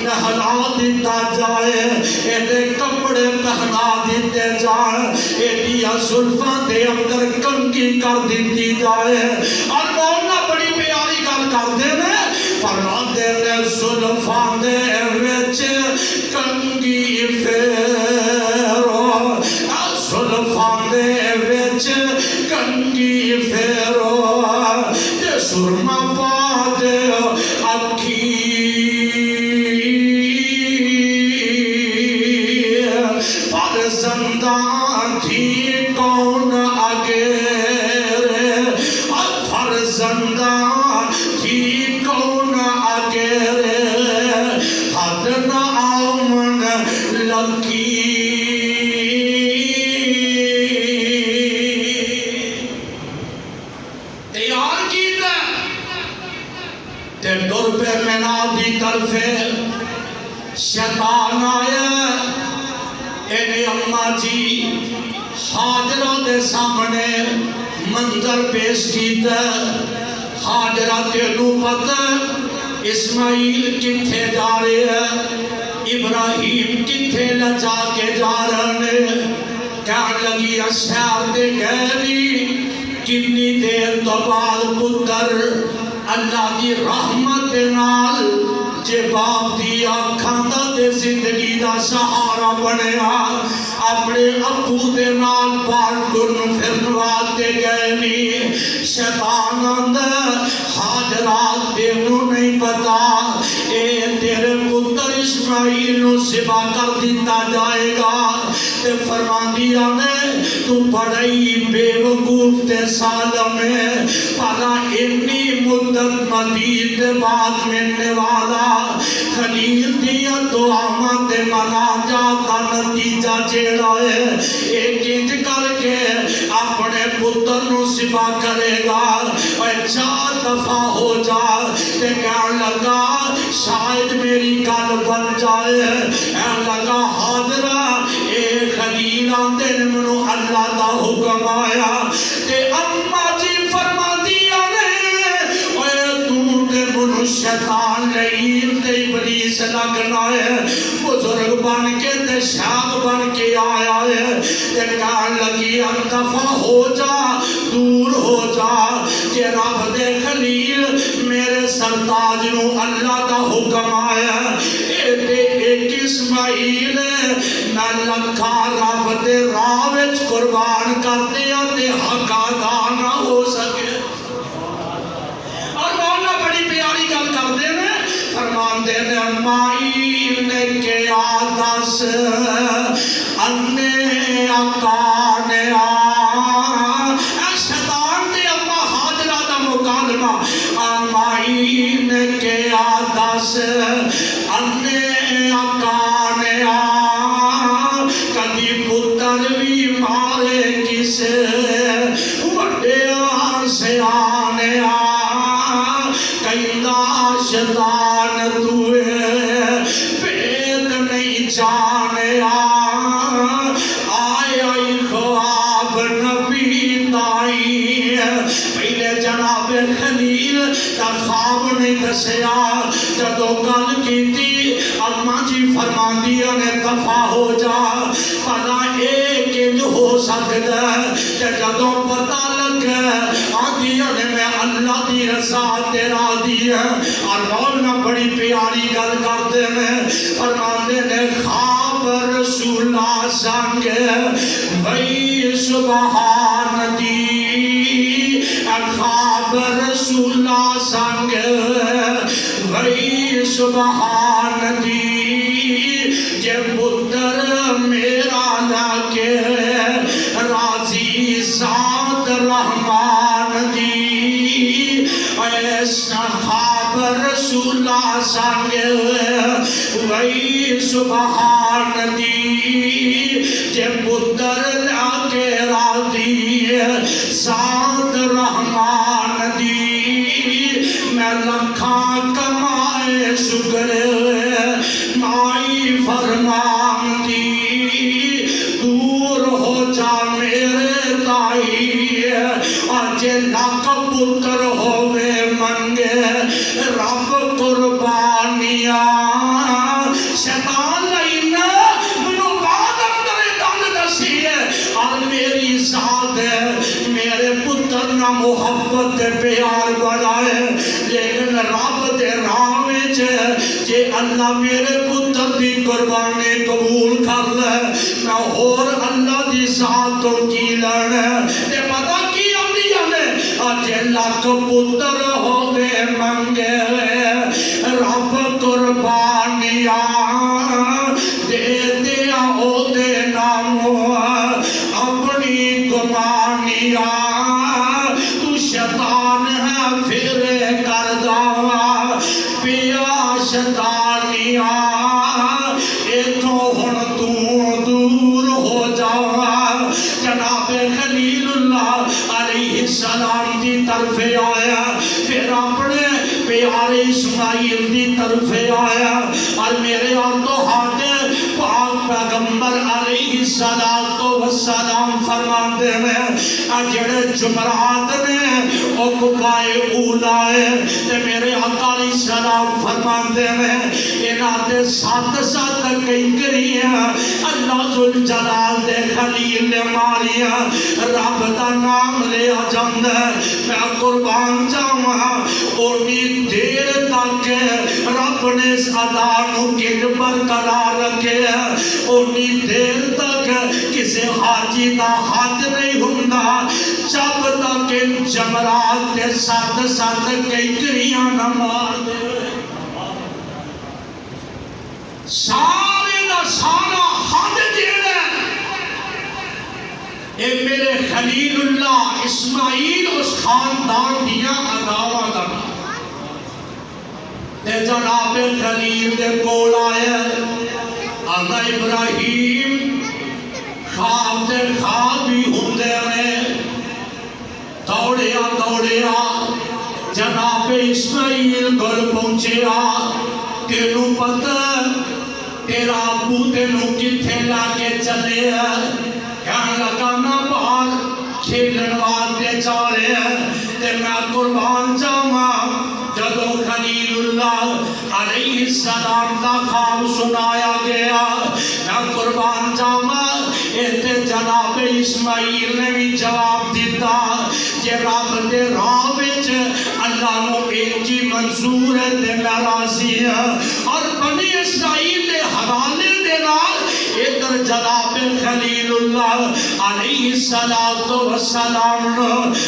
نہلا دیتا جائے اے دے کپڑے پہنا دیتے جائے اے دیا زلفاں دے اندر کنگی کر دیتی جائے. اور مولا بڑی پیاری گل کر دے میں فرما دے نے زلفاں دے وچ کنگی پھیرو زلفاں دے وچ کنگی پھیرو تے سرما پا دے اکھی فرزندان تھی کون اگیرے فرزندان تھی کون اگیرے حد نہ آمن لکی تیار کیتا تے دور پہ منادی طرف شیطان آیا اے اماں جی حاجرہ دے سامنے منظر پیش کیتا حاجرہ تینو پتہ اسماعیل کتھے جا رہے ہیں ابراہیم کتھے لجا کے جا رہے ہیں کہنے لگی اشہر دے گہری کتنی دیر تو بعد پتر اللہ دی رحمت دے نال جے باپ دیا کھاندہ دے زندگی دا سہارا بنیا اپنے ابو دے نال بار گن پھرنواتے گئے نہیں شیطان اندر حاجرات تینو نہیں پتا اے تیرے پتر اسماعیل نو ذبح کر دیتا جائے گا تے فرماندیاں نے تو بڑی بے وقوف تے سالم ہے پالا اتنی مدت مزید بعد ملنے والا خلیل دیا دعاواں تے مناجات کا نتیجہ جیڑا ہے ایک انج کر کے اپنے پتر نو سبا کرے گا اور 4 دفعہ ہو جا تے کہنے لگا شاید میری گل بن جائے اے لگا حاضرہ اے خلیل آندے نے منو اللہ دا حکم آیا تے اما جی فرما دیا نے اے تو تے منو شیطان لئیم تے ابلیس لگنا ہے بزرگ بن کے تے شاگ بن کے آیا ہے تے کہنے لگی اب دفعہ ہو جا دور ہو جا کہ رب دے خلیل میرے سرتاج نو اللہ دا حکم آیا اے تے ایک اسماعیل میں لکھا رب دے راہ وچ قربان کر دیا تے حق ادا نہ ہو سکے اور مولا بڑی پیاری گل کرتے ہیں فرمان دے نے مائی نے کیا دس انے اکانے شیطان تے اما حاضرہ دا مکالمہ مائی نے کیا دس انے اکانے کدی پتر بھی مارے کسے وڈے سے آنے کہندہ شیطان توے پیت نہیں جانے آئی خواب نبی تائی پہلے جناب خلیل تا خواب نہیں دسیا جدو گل کی تھی اما جی فرمان دیا نے دفع ہو جا پتا ایک انج ہو سکتا ہے جدو پتا لگ آدیا نے میں اللہ دی رضا تیرا دی ہے اور مولانا بڑی پیاری گل کرتے ہیں فرماندے نے خواب رسول سنگ وہی سبحان دی خواب رسول سنگ وہی سبحان دی جے پتر میرا لاکے راضی ذات رحمان دی ایسا خواب رسول سنگ وہی سبحان دی جے پتر لاکے راضی ذات رحمان دی میں لکھاں کمائے شکر مائی فرمان دی دور ہو جا میرے تائی اور جے لاکھ پتر ہوئے منگے رب قربانیاں شیطان لائنہ منو بعد اندر دل دسی ہے اور میری ذات ہے میرے پتر نہ محبت پیار بڑھائے لیکن رب دے راہ وچ جے اللہ میرے پتر دی قربانی قبول کر لے میں اور اللہ دی ذات تو کی لڑے تے پتہ کی آندیاں نے جے لاکھ پتر ہوئے منگے رب قربانیاں دے دیا او دے نامو اپنی گمانیاں تو شیطان ہے پھر کردہ پیا شیطانیاں ایتھوں ہن تو دور ہو جا جناب خلیل اللہ علیہ السلام دی طرف آیا پھر اپنے پیارے اسماعیل دی طرف آیا اور میرے اور تو ہاتھ پاک پیغمبر علیہ السلام فرماتے ہیں جڑے جمرات نے اقبائے اولائے تے میرے آقا علیہ السلام فرماتے ہیں انہاں دے ساتھ ساتھ کئی کریاں اللہ ذوالجلال دے خلیل نے ماریاں رب دا نام لیا جاندہ میں قربان جاؤں اونی دیر تک رب نے اس ادانوں کے برقرار رکھے اونی دیر تک کسی حاجی دا حج نہیں ہوندہ جب تک جمرات کے ساتھ ساتھ کئی کریاں نہ مار دے سارے دا سارا حج جیڑے اے میرے خلیل اللہ اسماعیل اس خاندان دیا عداوہ کرنا تے جناب خلیل دے کول آیا آنا ابراہیم خواب دے خواب بھی ہوندے میں دوڑیا جناب اسماعیل گل پہنچیا تینوں پتہ تیرا ابو تینوں کتھے لا کے چلے کہنے لگا میں باہر کھیلن واسطے جا رہے ہیں تے میں قربان جاواں جدو خلیل اللہ علیہ السلام کا خواب سنایا گیا میں قربان جاواں تے جناب اسماعیل نے بھی جواب دیتا کہ رب دے راہ وچ اللہ نو ایک ہی منظور ہے تے میں راضی ہوں اور بنی اسرائیل دے حوالے دے نال ادھر جناب خلیل اللہ علیہ السلام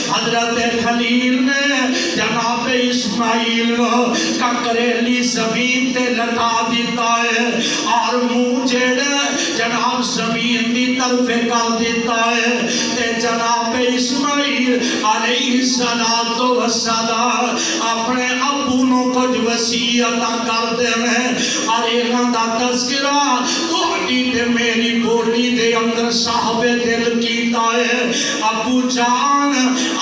حضرت خلیل نے جناب اسماعیل ککریلی زمین تے لٹا دیتا ہے اور منہ جیڑا جناب زمین دی طرف کر دیتا ہے تے جناب اسماعیل علیہ السلام اپنے ابو نو کچھ وصیتاں کر دے ہیں اور انہاں دا تذکرہ تہاڈی تے میری بولی دے اندر صاحب دل کیتا ہے ابو جان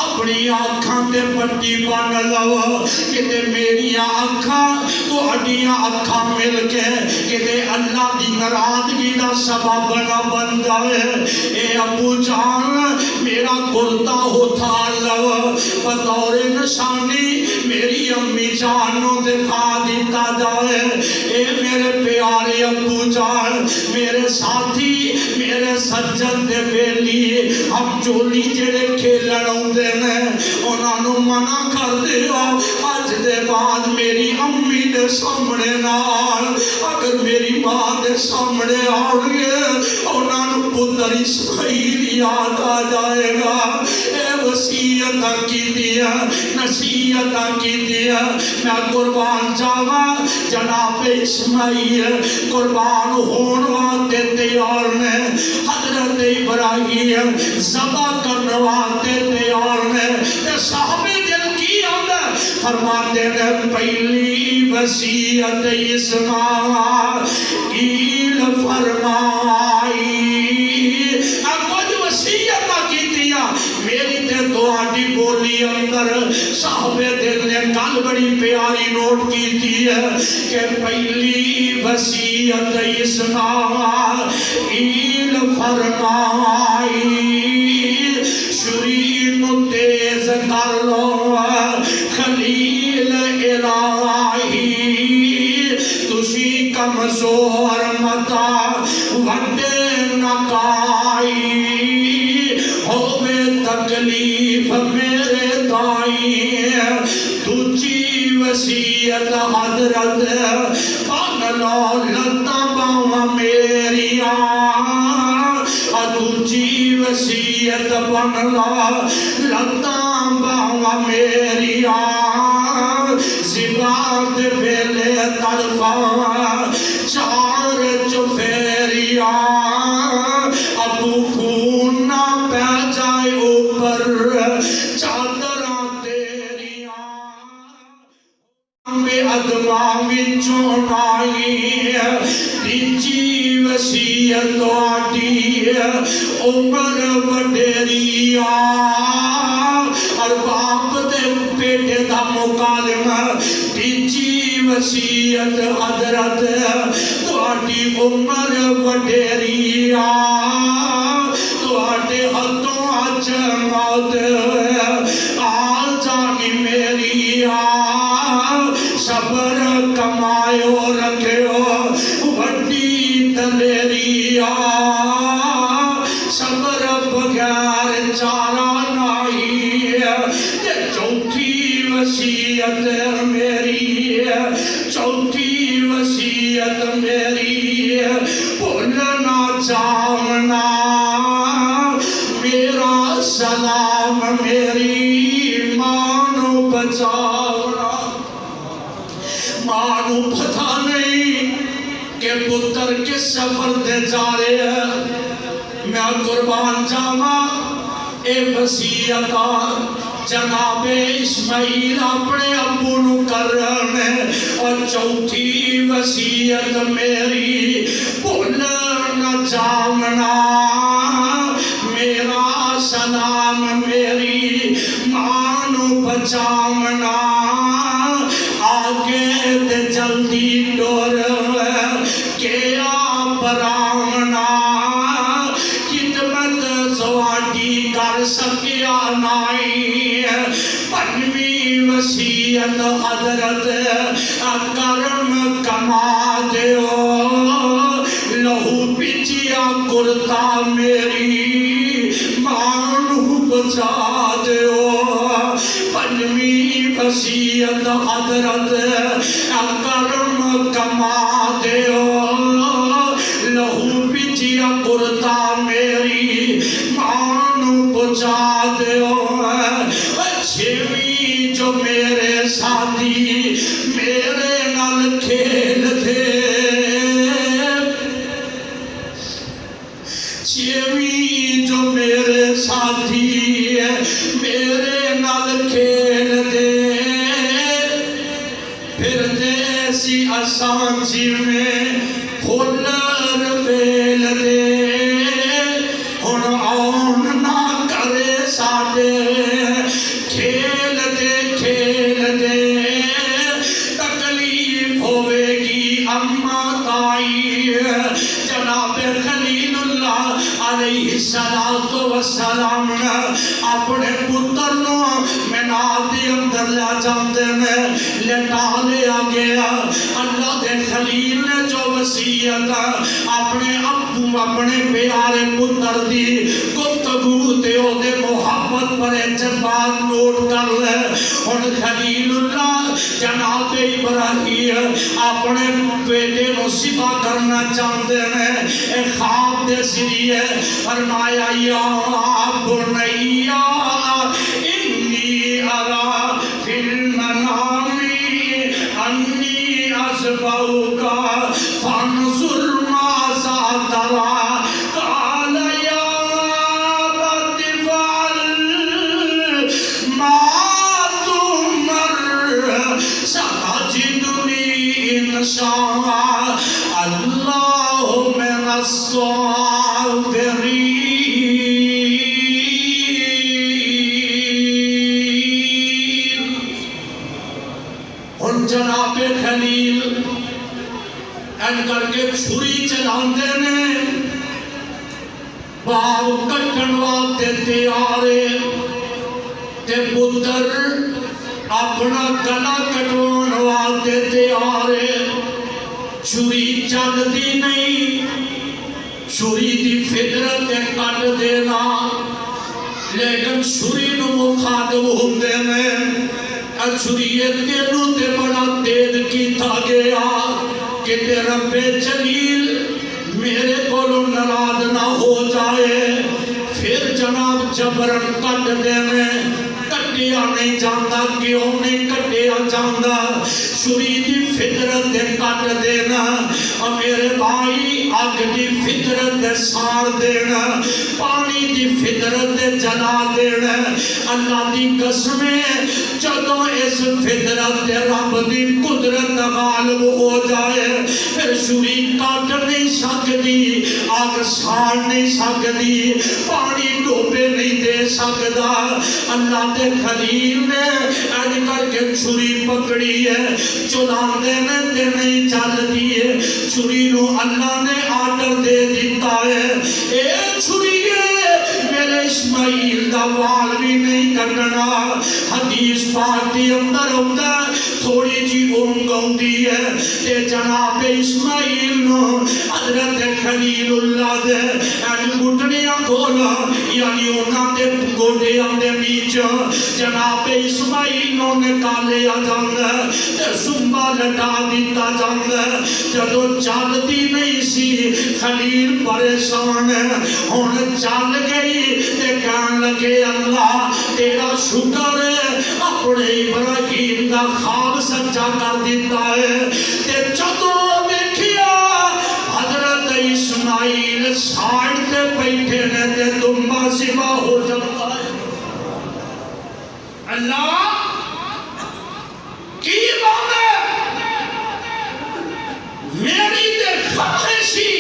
اپنی آنکھاں تے پٹی بن لو کہ میری آنکھاں تہاڈیاں آنکھاں مل کے کہ اللہ دی ناراضگی دا سبب نہ بن جائے اے ابو جان میرا کرتا اٹھا لو بطور نشانی میری امی جانوں دکھا دیتا جائے اے میرے پیارے ابو جان میرے ساتھی میرے سجن دے بیلی ہم چولی جڑے کھیلن ہوندے نے انہاں نو منع کر دیو اج دے بعد میری امی دے سامنے نہ آن اگر میری ماں دے سامنے آن گے انہاں نو پتر اسماعیل یاد آ جائے گا اے وصیتاں کیتیاں نصیحتاں کیتیاں میں قربان جاواں جناب اسماعیل قربان ہون واسطے تیار نے حضرت ابراہیم ذبح کرنے واسطے تیار نے تے صاحب دل کی آندا فرماتے نے پہلی وصیت اسماعیل فرمائی کچھ وصیتاں کیتیاں میری تے تہاڈی بولی اندر صاحب دل نے گل بڑی پیاری نوٹ کیتی ہے کہ پہلی وصیت اسماعیل فرمائی چھری نو تیز کر لو خلیل الہی تسی کمزور متا وڈے نکائی ہووے تکلیف میرے دائی تجھی وصیت حضرت بن لو لتاں باواں میریاں تجھی وصیت بن لو لتاں باواں میریاں زبان دے ویلے طرفاں چار چفیریاں ابو خون نہ پہ جائے اوپر چادراں تیریاں میں ادماں وچوں نائی تیجی وصیت تہاڈی عمر وڈیریا اور باپ دے بیٹے دا مکالمہ تیجی وصیت حضرت تہاڈی عمر وڈیریا تہاڈے ہتھوں اج موت آ جانی میری صبر کمائیو رکھیو وڈی دلیریا صبر بغیر چارہ نہیں چوتھی وصیت میری چوتھی وصیت میری بھولنا جاؤنا میرا سلام میری مانو بچاؤنا مانو پتہ نہیں کہ پتر کس سفر دے جا رہے ہیں میں قربان جاواں اے وصیت جناب اسماعیل اپنے ابو نو کر رہے ہیں۔ اور چوتھی وصیت میری بھول نہ جاونا میرا سلام میری ماں نو بچاونا آگے تے جلدی ڈور کیا براونا خدمت سواڈی کر سکیا نائی۔ پنجویں وصیت حضرت کرم کما دیو لہو پچیا کرتا میری ماں نو بچا دیو۔ پنجویں وصیت حضرت کرم کما دیو لہو پچیا کرتا میری ماں نو بچا دیو۔ چھویں جو میرے ساتھی میرے نال کھیل دے، چھویں جو میرے ساتھی میرے نال کھیل دے، پھر دیسی آسان جیویں پھولر ویل دے، ہن آن نہ کرے ساڈے کھیل دے تکلیف ہوئے گی اماں تائی۔ جناب خلیل اللہ علیہ السلام اپنے پتر نو مینار دے اندر لے جاندے نے، لٹا لیا گیا۔ اللہ دے خلیل نے جو وصیت اپنے ابو اپنے پیارے پتر دی گفتگو تے او دے محبت پر جذبات نوٹ کر لے۔ اور خلیل اللہ جناب ابراہیم اپنے بیٹے نو ذبح کرنا چاہتے ہیں، ایک خواب دے ذریعے فرمایا یا بنیا انی ارا فی المنام انی اذبحک فانظر ماذا تری قال یا ابت افعل ما تؤمر ستجدنی ان شاء اللہ من الصابرین۔ ان جناب خلیل این کر کے چھری چلاندے نے، باو کٹن واسطے تیارے تے پتر اپنا گلا کٹوان واسطے تیارے۔ چھری چلدی نہیں، چھری دی فطرت کٹ دینا، لیکن چھری نو مخاطب ہوندے نے چھری تینوں تے بڑا تیز کیتا گیا کہ تے رب جلیل میرے کولو ناراض نہ ہو جائے۔ پھر جناب جبرن کٹ دینے، کٹیا نہیں جاندا، کیوں نہیں کٹیا جاندا؟ چھری دی فطرت کٹ دینا، اور میرے بھائی آگ دی فطرت سار دینا، پانی دی فطرت جلا دینا۔ اللہ دی قسمیں جدو اس فطرت رب دی قدرت غالب ہو جائے، پھر چھری کٹ نہیں سکتی، آگ ساڑ نہیں سکتی، پانی ڈوبے نہیں دے سکتا۔ اللہ دے خلیل نے این کر کے چھری پکڑی ہے، چلاندے نے تے نہیں چل دیئے۔ چھری نو اللہ نے آرڈر دے دیتا ہے، اے چھری میرے اسماعیل دا وال بھی نہیں کٹنا۔ حدیث پاک دی اندر ہوتا تھوڑی جی اونگ ہوندی ہے، تے جناب اسماعیل نو حضرت خلیل اللہ دے این گھٹنیاں کھولا، یعنی انہاں دے گوڑیاں دے بیچ جناب اسماعیل نو نکالیا جاندہ، تے سنبا لٹا دیتا جاندہ۔ جدو چلتی نہیں سی خلیل پریشان ہے، ہن چل گئی تے کہن لگے اللہ تیرا شکر ہے اپنے ابراہیم دا خواب سچا کر دیتا ہے۔ تے جدو دیکھیا حضرت اسماعیل سائڈ تے بیٹھے اللہ کی بات ہے میری تے خواہشی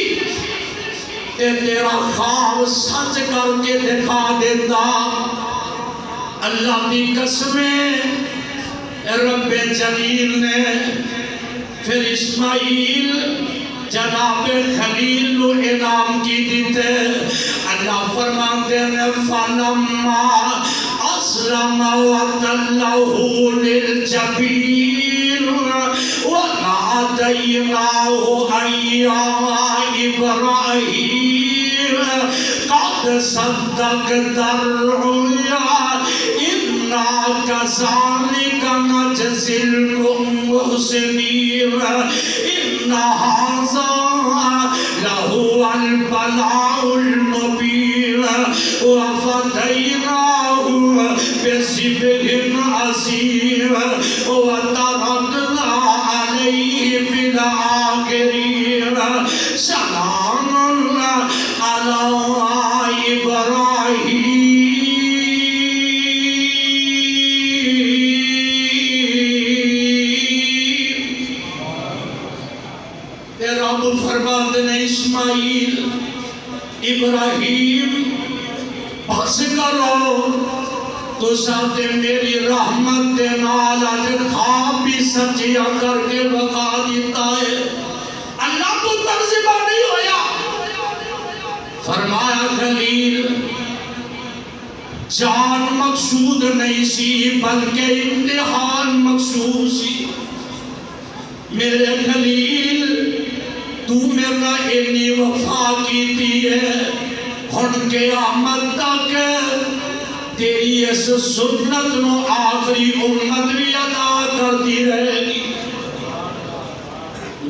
تے تیرا خواب سچ کر کے دکھا دیتا اللہ دی قسمیں رب جلیل نے پھر اسماعیل جناب خلیل کو انعام کی دیتے اللہ فرماتے ہیں فَلَمَّا أَسْلَمَ وَتَلَّهُ لِلْجَبِينِ وَنَادَيْنَاهُ أَن يَا إِبْرَاهِيمُ قَدْ صَدَّقْتَ الرُّؤْيَا إِنَّا كَذَلِكَ نَجْزِي الْمُحْسِنِينَ إِنَّ هَذَا لَهُوَ الْبَلَاءُ الْمُبِينُ وَفَدَيْنَاهُ بِذِبْحٍ عَظِيمٍ وَتَرَكْنَا عَلَيْهِ فِي الْآخِرِينَ سَلَامٌ عَلَى إِبْرَاهِيمَ رب فرماتے ہیں اسماعیل ابراہیم بس کرو تو ساتھ میری رحمت دے نال اج خواب بھی سچیا کر کے بخا دیتا ہے اللہ کو ترجمہ نہیں ہویا فرمایا خلیل جان مقصود نہیں سی بلکہ امتحان مقصود سی میرے خلیل تو میرا انی وفا کیتی ہے ہن قیامت تک تیری اس سنت نو آخری امت بھی ادا کرتی رہے گی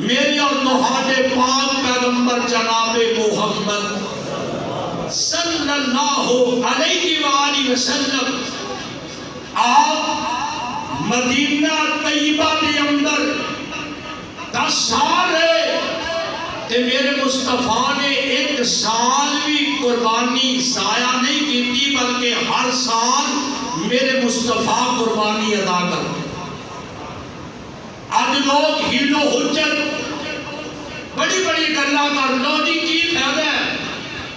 میرے اور تہاڈے پاک پیغمبر جناب محمد صلی اللہ علیہ وآلہ وسلم آپ مدینہ طیبہ کے اندر 10 سال ہے کہ میرے مصطفیٰ نے 1 سال بھی قربانی ضائع نہیں کی بلکہ ہر سال میرے مصطفیٰ قربانی ادا کرتے آج لوگ ہیلو حجت بڑی بڑی گلاں کر لو جی کی فائدہ ہے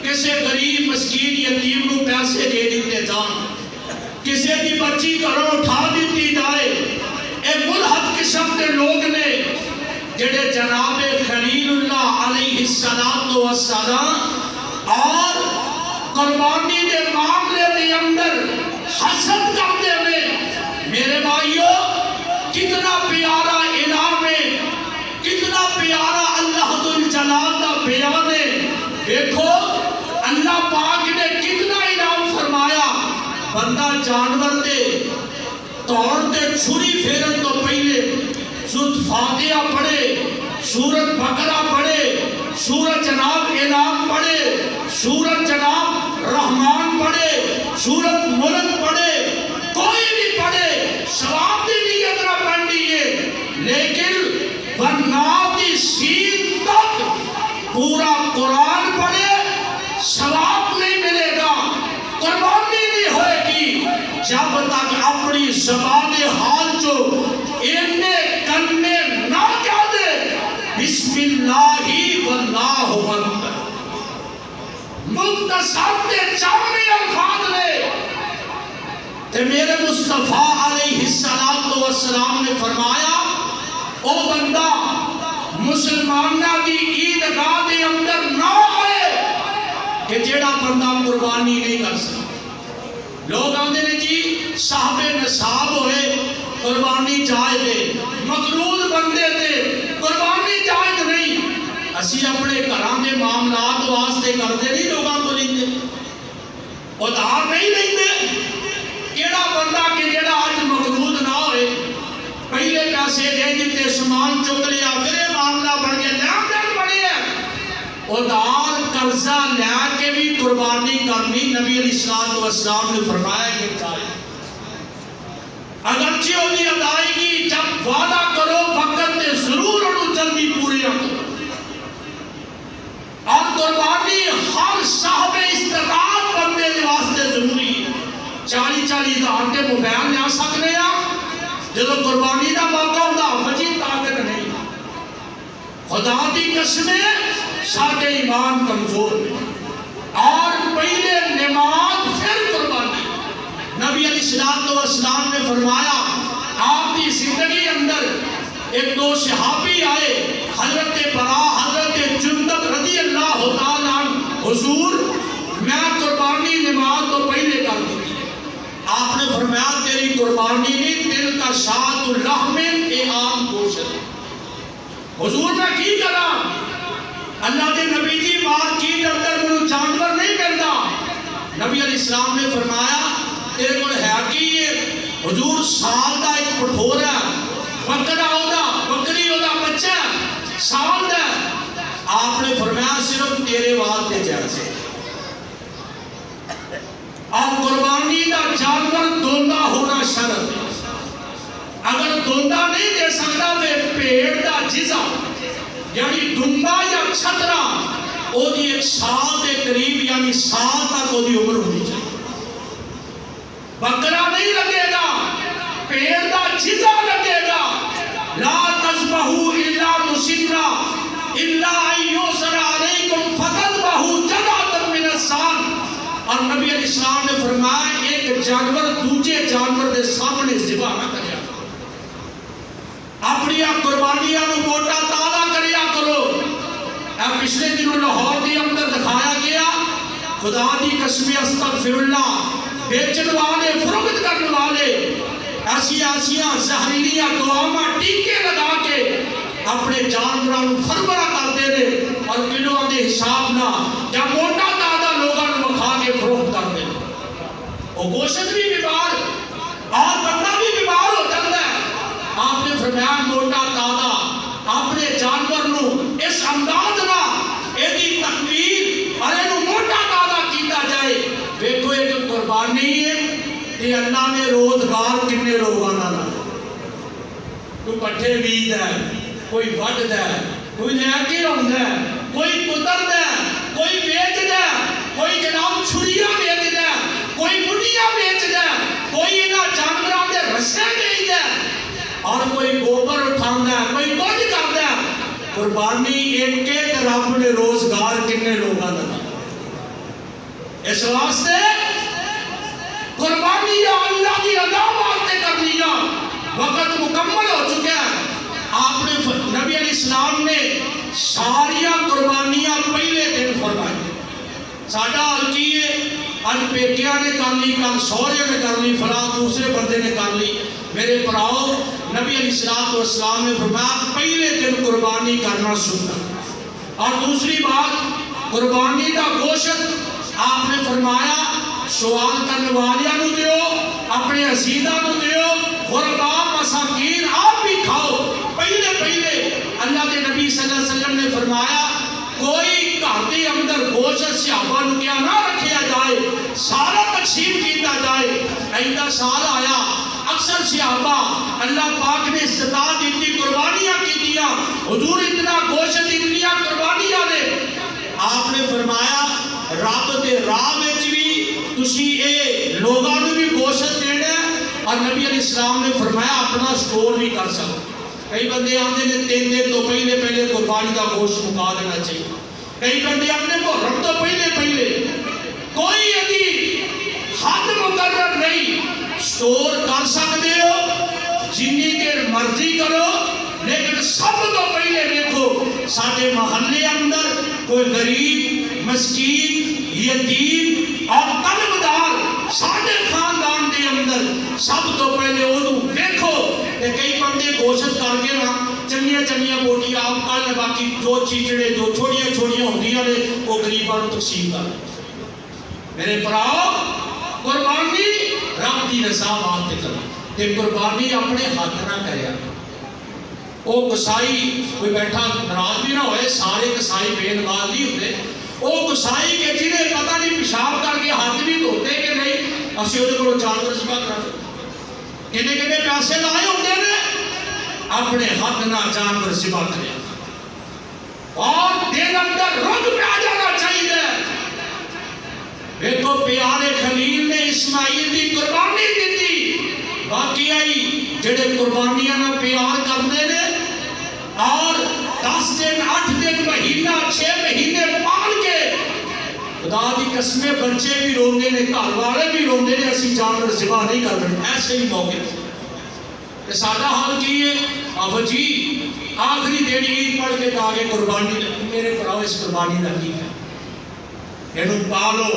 کسی غریب مسکین یتیم کو پیسے دے دیتے جان کسی کی بچی گھروں اٹھا دیتی جائے اے ملحد قسم کے لوگ نے جڑے جناب خلیل اللہ علیہ السلام اور قربانی کے معاملے کے اندر حسد کرتے ہوئے میرے بھائیوں کتنا پیارا انعام ہے کتنا پیارا اللہ ذوالجلال کا بیان ہے دیکھو اللہ پاک نے کتنا انعام فرمایا بندہ جانور دے توڑ دے چھری پھیرن تو پہلے سورۃ فاتحہ پڑھے سورۃ بقرہ پڑھے سورۃ جناب انعام پڑھے سورۃ جناب رحمان پڑھے سورۃ ملک پڑھے کوئی بھی پڑھے ثواب دی نیت نہ پڑھنی ہے لیکن بناتی سین تک پورا قرآن پڑھے ثواب نہیں ملے گا قربانی نہیں ہوئے گی جب تک اپنی زبان حال جو انہیں کرنے نہ کیا دے بسم اللہ واللہ اکبر مختصر تے جامع الفاظ لے تے میرے مصطفیٰ علیہ السلام نے فرمایا او بندہ مسلمانہ کی عیدگاہ دے اندر نہ آئے کہ جیڑا بندہ قربانی نہیں کر سکتا لوگ آتے ہیں جی صاحب نصاب ہوئے قربانی جائز ہے مقلود بندے تھے قربانی جائز نہیں اسی اپنے گھراں دے معاملات واسطے کرتے نہیں لوگاں کو لیندے ادھار نہیں لیندے کیڑا بندہ کہ جیڑا آج مقلود نہ ہوئے پہلے پیسے دے دیتے سامان چک لیا پھر یہ معاملہ بڑھ گیا لین دین بڑی ہے ادھار قرضہ لیا کے بھی قربانی کرنی نبی علیہ السلام نے فرمایا کہ چاہیے اگرچہ ہوگی ادائیگی جب وعدہ کرو وقت تے ضرور انہوں جلدی پوری رکھو اور قربانی ہر صاحب استطاعت بندے کے واسطے ضروری ہے 40,000 کے موبائل لیا سکتے ہیں، جب قربانی کا موقع ہوتا وجی طاقت نہیں۔ خدا کی قسمیں سارے ایمان کمزور ہیں، اور پہلے نماز پھر قربانی۔ نبی علیہ السلام نے فرمایا، آپ کی زندگی اندر ایک دو صحابی آئے، حضرت برا، حضرت جندب رضی اللہ تعالیٰ عنہ، حضور میں قربانی نماز تو پہلے کر دی۔ آپ نے فرمایا تیری قربانی نہیں، دل کا شاۃ اللحم، اے عام گوشت۔ حضور میں کی کرا؟ اللہ کے نبی جی مارکیٹ اندر منو جانور نہیں ملتا۔ نبی علیہ السلام نے فرمایا تیرے کو ہے کہ یہ حضور سال دا ایک پٹھور ہے، بکرا ہوتا، بکری ہوتا بچہ سال دا۔ آپ نے فرمایا صرف تیرے واسطے جیسے، اور قربانی دا جانور دوندا ہونا شرط ہے۔ اگر دوندا نہیں دے سکتا تو پیڑ دا جزا یعنی دنبا یا چھترا او دی 1 سال دے قریب یعنی سال تک او دی عمر ہونی چاہیے۔ بکرا نہیں لگے گا، پیڑ دا جزا لگے گا۔ لا تذبحوا الا مسرا الا ان یسر علیکم فذبحوا جزاء من السان۔ اور نبی علیہ السلام نے فرمایا ایک جانور دوسرے جانور دے سامنے ذبح نہ کرے، اپنی قربانیاں نو موٹا تازہ کریا کرو۔ پچھلے دنوں لاہور کے اندر دکھایا گیا، خدا دی قسم استغفر اللہ، بیچن والے فروخت کرنے والے ایسیاں زہریلیاں دعاواں ٹیکے لگا کے اپنے جانوراں فربرا کرتے ہیں، اور کلوؤں کے حساب نہ یا موٹا تازہ لوگوں کو کھا کے فروخت کرتے ہیں۔ وہ گوشت بھی بیمار اور بندہ بھی بیمار ہو جاتا ہے۔ آپ نے فرمایا موٹا تازہ اپنے جانور نو اس انداز نہ ایدی تکبیر اور اینو موٹا تازہ کیتا جائے۔ دیکھو یہ جو قربانی ہے یہ اللہ نے روزگار کتنے لوگوں نہ لایا۔ کوئی پٹھے بید ہے، کوئی وڈ ہے، کوئی لے کے آندا ہے، کوئی پتر ہے، کوئی بیچدا ہے، کوئی جناب چھریاں بیچدا ہے، کوئی بڑیاں بیچدا ہے، کوئی انہاں جانوراں دے رسے بیچدا ہے، اور کوئی گوبر اٹھانا ہے، کوئی کچھ کرتا ہے۔ قربانی ایک ایک رب نے روزگار کتنے لوگوں نے۔ اس واسطے قربانی اللہ کی ادا واسطے کرنی، وقت مکمل ہو چکا ہے۔ آپ نے نبی علیہ السلام نے ساریاں قربانیاں پہلے دن فرمائی۔ ساڈا حال کی ہے، اج پیکیاں نے کر لی، کل سہرے نے کر لی، فلاں دوسرے بندے نے کر لی۔ میرے پراؤ، نبی علیہ السلام نے فرمایا پہلے دن قربانی کرنا سنت۔ اور دوسری بات، قربانی کا گوشت آپ نے فرمایا سوال کرنے والیاں نو دیو، اپنے عزیزاں نو دیو، غربا مساکین آپ بھی کھاؤ۔ پہلے اللہ کے نبی صلی اللہ علیہ وسلم نے فرمایا کوئی گھر کے اندر گوشت صحابہ نو کیا نہ رکھیا جائے، سارا تقسیم کیتا جائے۔ ایندہ سال آیا، اکثر صحابہ اللہ پاک نے استطاعت اتنی قربانیاں کی دیا، حضور اتنا گوشت اتنیاں قربانیاں نے۔ آپ نے فرمایا رب دے راہ وچ بھی تسی اے لوگاں نوں بھی گوشت دینا ہے، اور نبی علیہ السلام نے فرمایا اپنا سٹور بھی کر سکو۔ کئی بندے آتے ہیں 3 دن تو پہلے قربانی کا گوشت مکا دینا چاہیے، کئی بندے اپنے محرم تو پہلے کوئی ادھی حد مقرر نہیں، سٹور کر سکتے ہو جنی دیر مرضی کرو، لیکن سب تو پہلے دیکھو سارے محلے اندر کوئی غریب، مسکین، یتیم اور طلبدار سارے خاندان کے اندر سب تو پہلے وہ دیکھو۔ کئی بندے گوشت کر کے نا چنگیاں بوٹیاں آپ کر لیں، باقی جو چیچڑے جو چھوڑیاں ہوندی نے وہ غریباں نوں تقسیم کر لیں۔ میرے پراؤ، قربانی رب دی رضا واسطے کرو، تے قربانی اپنے ہاتھ نہ کریا۔ وہ کسائی کوئی بیٹھا ناراض بھی نہ ہوئے، سارے کسائی بے نماز نہیں ہوتے۔ وہ کسائی کے جنہیں پتہ نہیں پیشاب کر کے ہاتھ بھی دھوتے کہ نہیں، اسی وہ کو جانور ذبح کرا کنے پیسے لائے ہوتے نے، اپنے ہاتھ نہ جانور ذبح کرے، اور دل اندر رگ پہ آ جانا چاہیے۔ دیکھو پیارے خلیل نے اس اسماعیل دی قربانی دیتی واقعی جڑے قربانیاں نہ پیار کرتے نے اور 10 دن 8 دن مہینہ 6 مہینے پال کے خدا دی قسمیں بچے بھی روندے نے گھر والے بھی روندے نے اسی جانور ذبح نہیں کر رہے ایسے ہی موقع تے ساڈا حال کی ہے اب جی آخری دن عید پڑھ کے آگے قربانی میرے بھراؤ اس قربانی کا کی ہے اینو پالو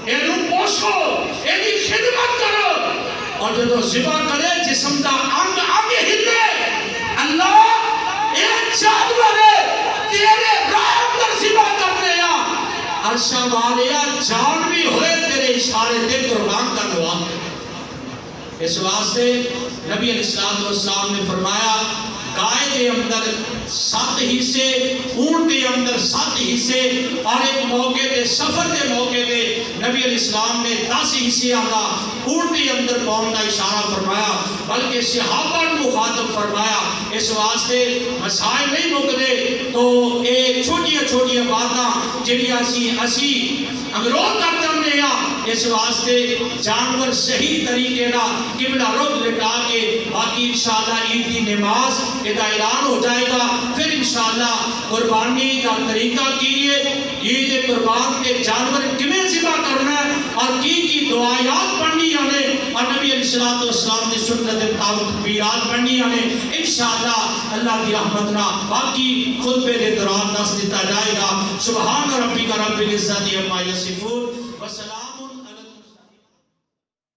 اینو پوسو اینی خدمت کرو اور جدو ذبح کرے جسم دا انگ انگ ہلے اللہ ایک جانور تیرے راہ اندر ذبح کرنے یا عرشہ والیا جان بھی ہوئے تیرے اشارے تے قربان کروا اس واسطے نبی علیہ السلام نے فرمایا گائے دے اندر 7 حصے اونٹ دے اندر 7 حصے اور ایک موقع دے سفر دے موقع دے نبی علیہ السلام نے 10 حصے آنا اونٹ دے اندر پاؤں کا اشارہ فرمایا بلکہ صحابہ کو مخاطب فرمایا اس واسطے مسائل نہیں مکدے تو ایک چھوٹی باتاں جڑیاں اسی انگروہ کر جاندے ہیں اس واسطے جانور صحیح طریقے نہ قبلہ رخ لٹا کے باقی انشاءاللہ عید کی نماز ادا اعلان ہو جائے گا پھر انشاءاللہ قربانی کا طریقہ کیے عید قربان کے جانور کمیں ذبح کرنا ہے اور کی دعایات پڑھنی ہے اور نبی علیہ السلام کی سنت تکبیرات پڑھنی ہے انشاءاللہ اللہ کی رحمت نہ باقی خطبے کے دوران دس دیتا جائے گا سبحان ربک رب العزت عما یصفون وسلام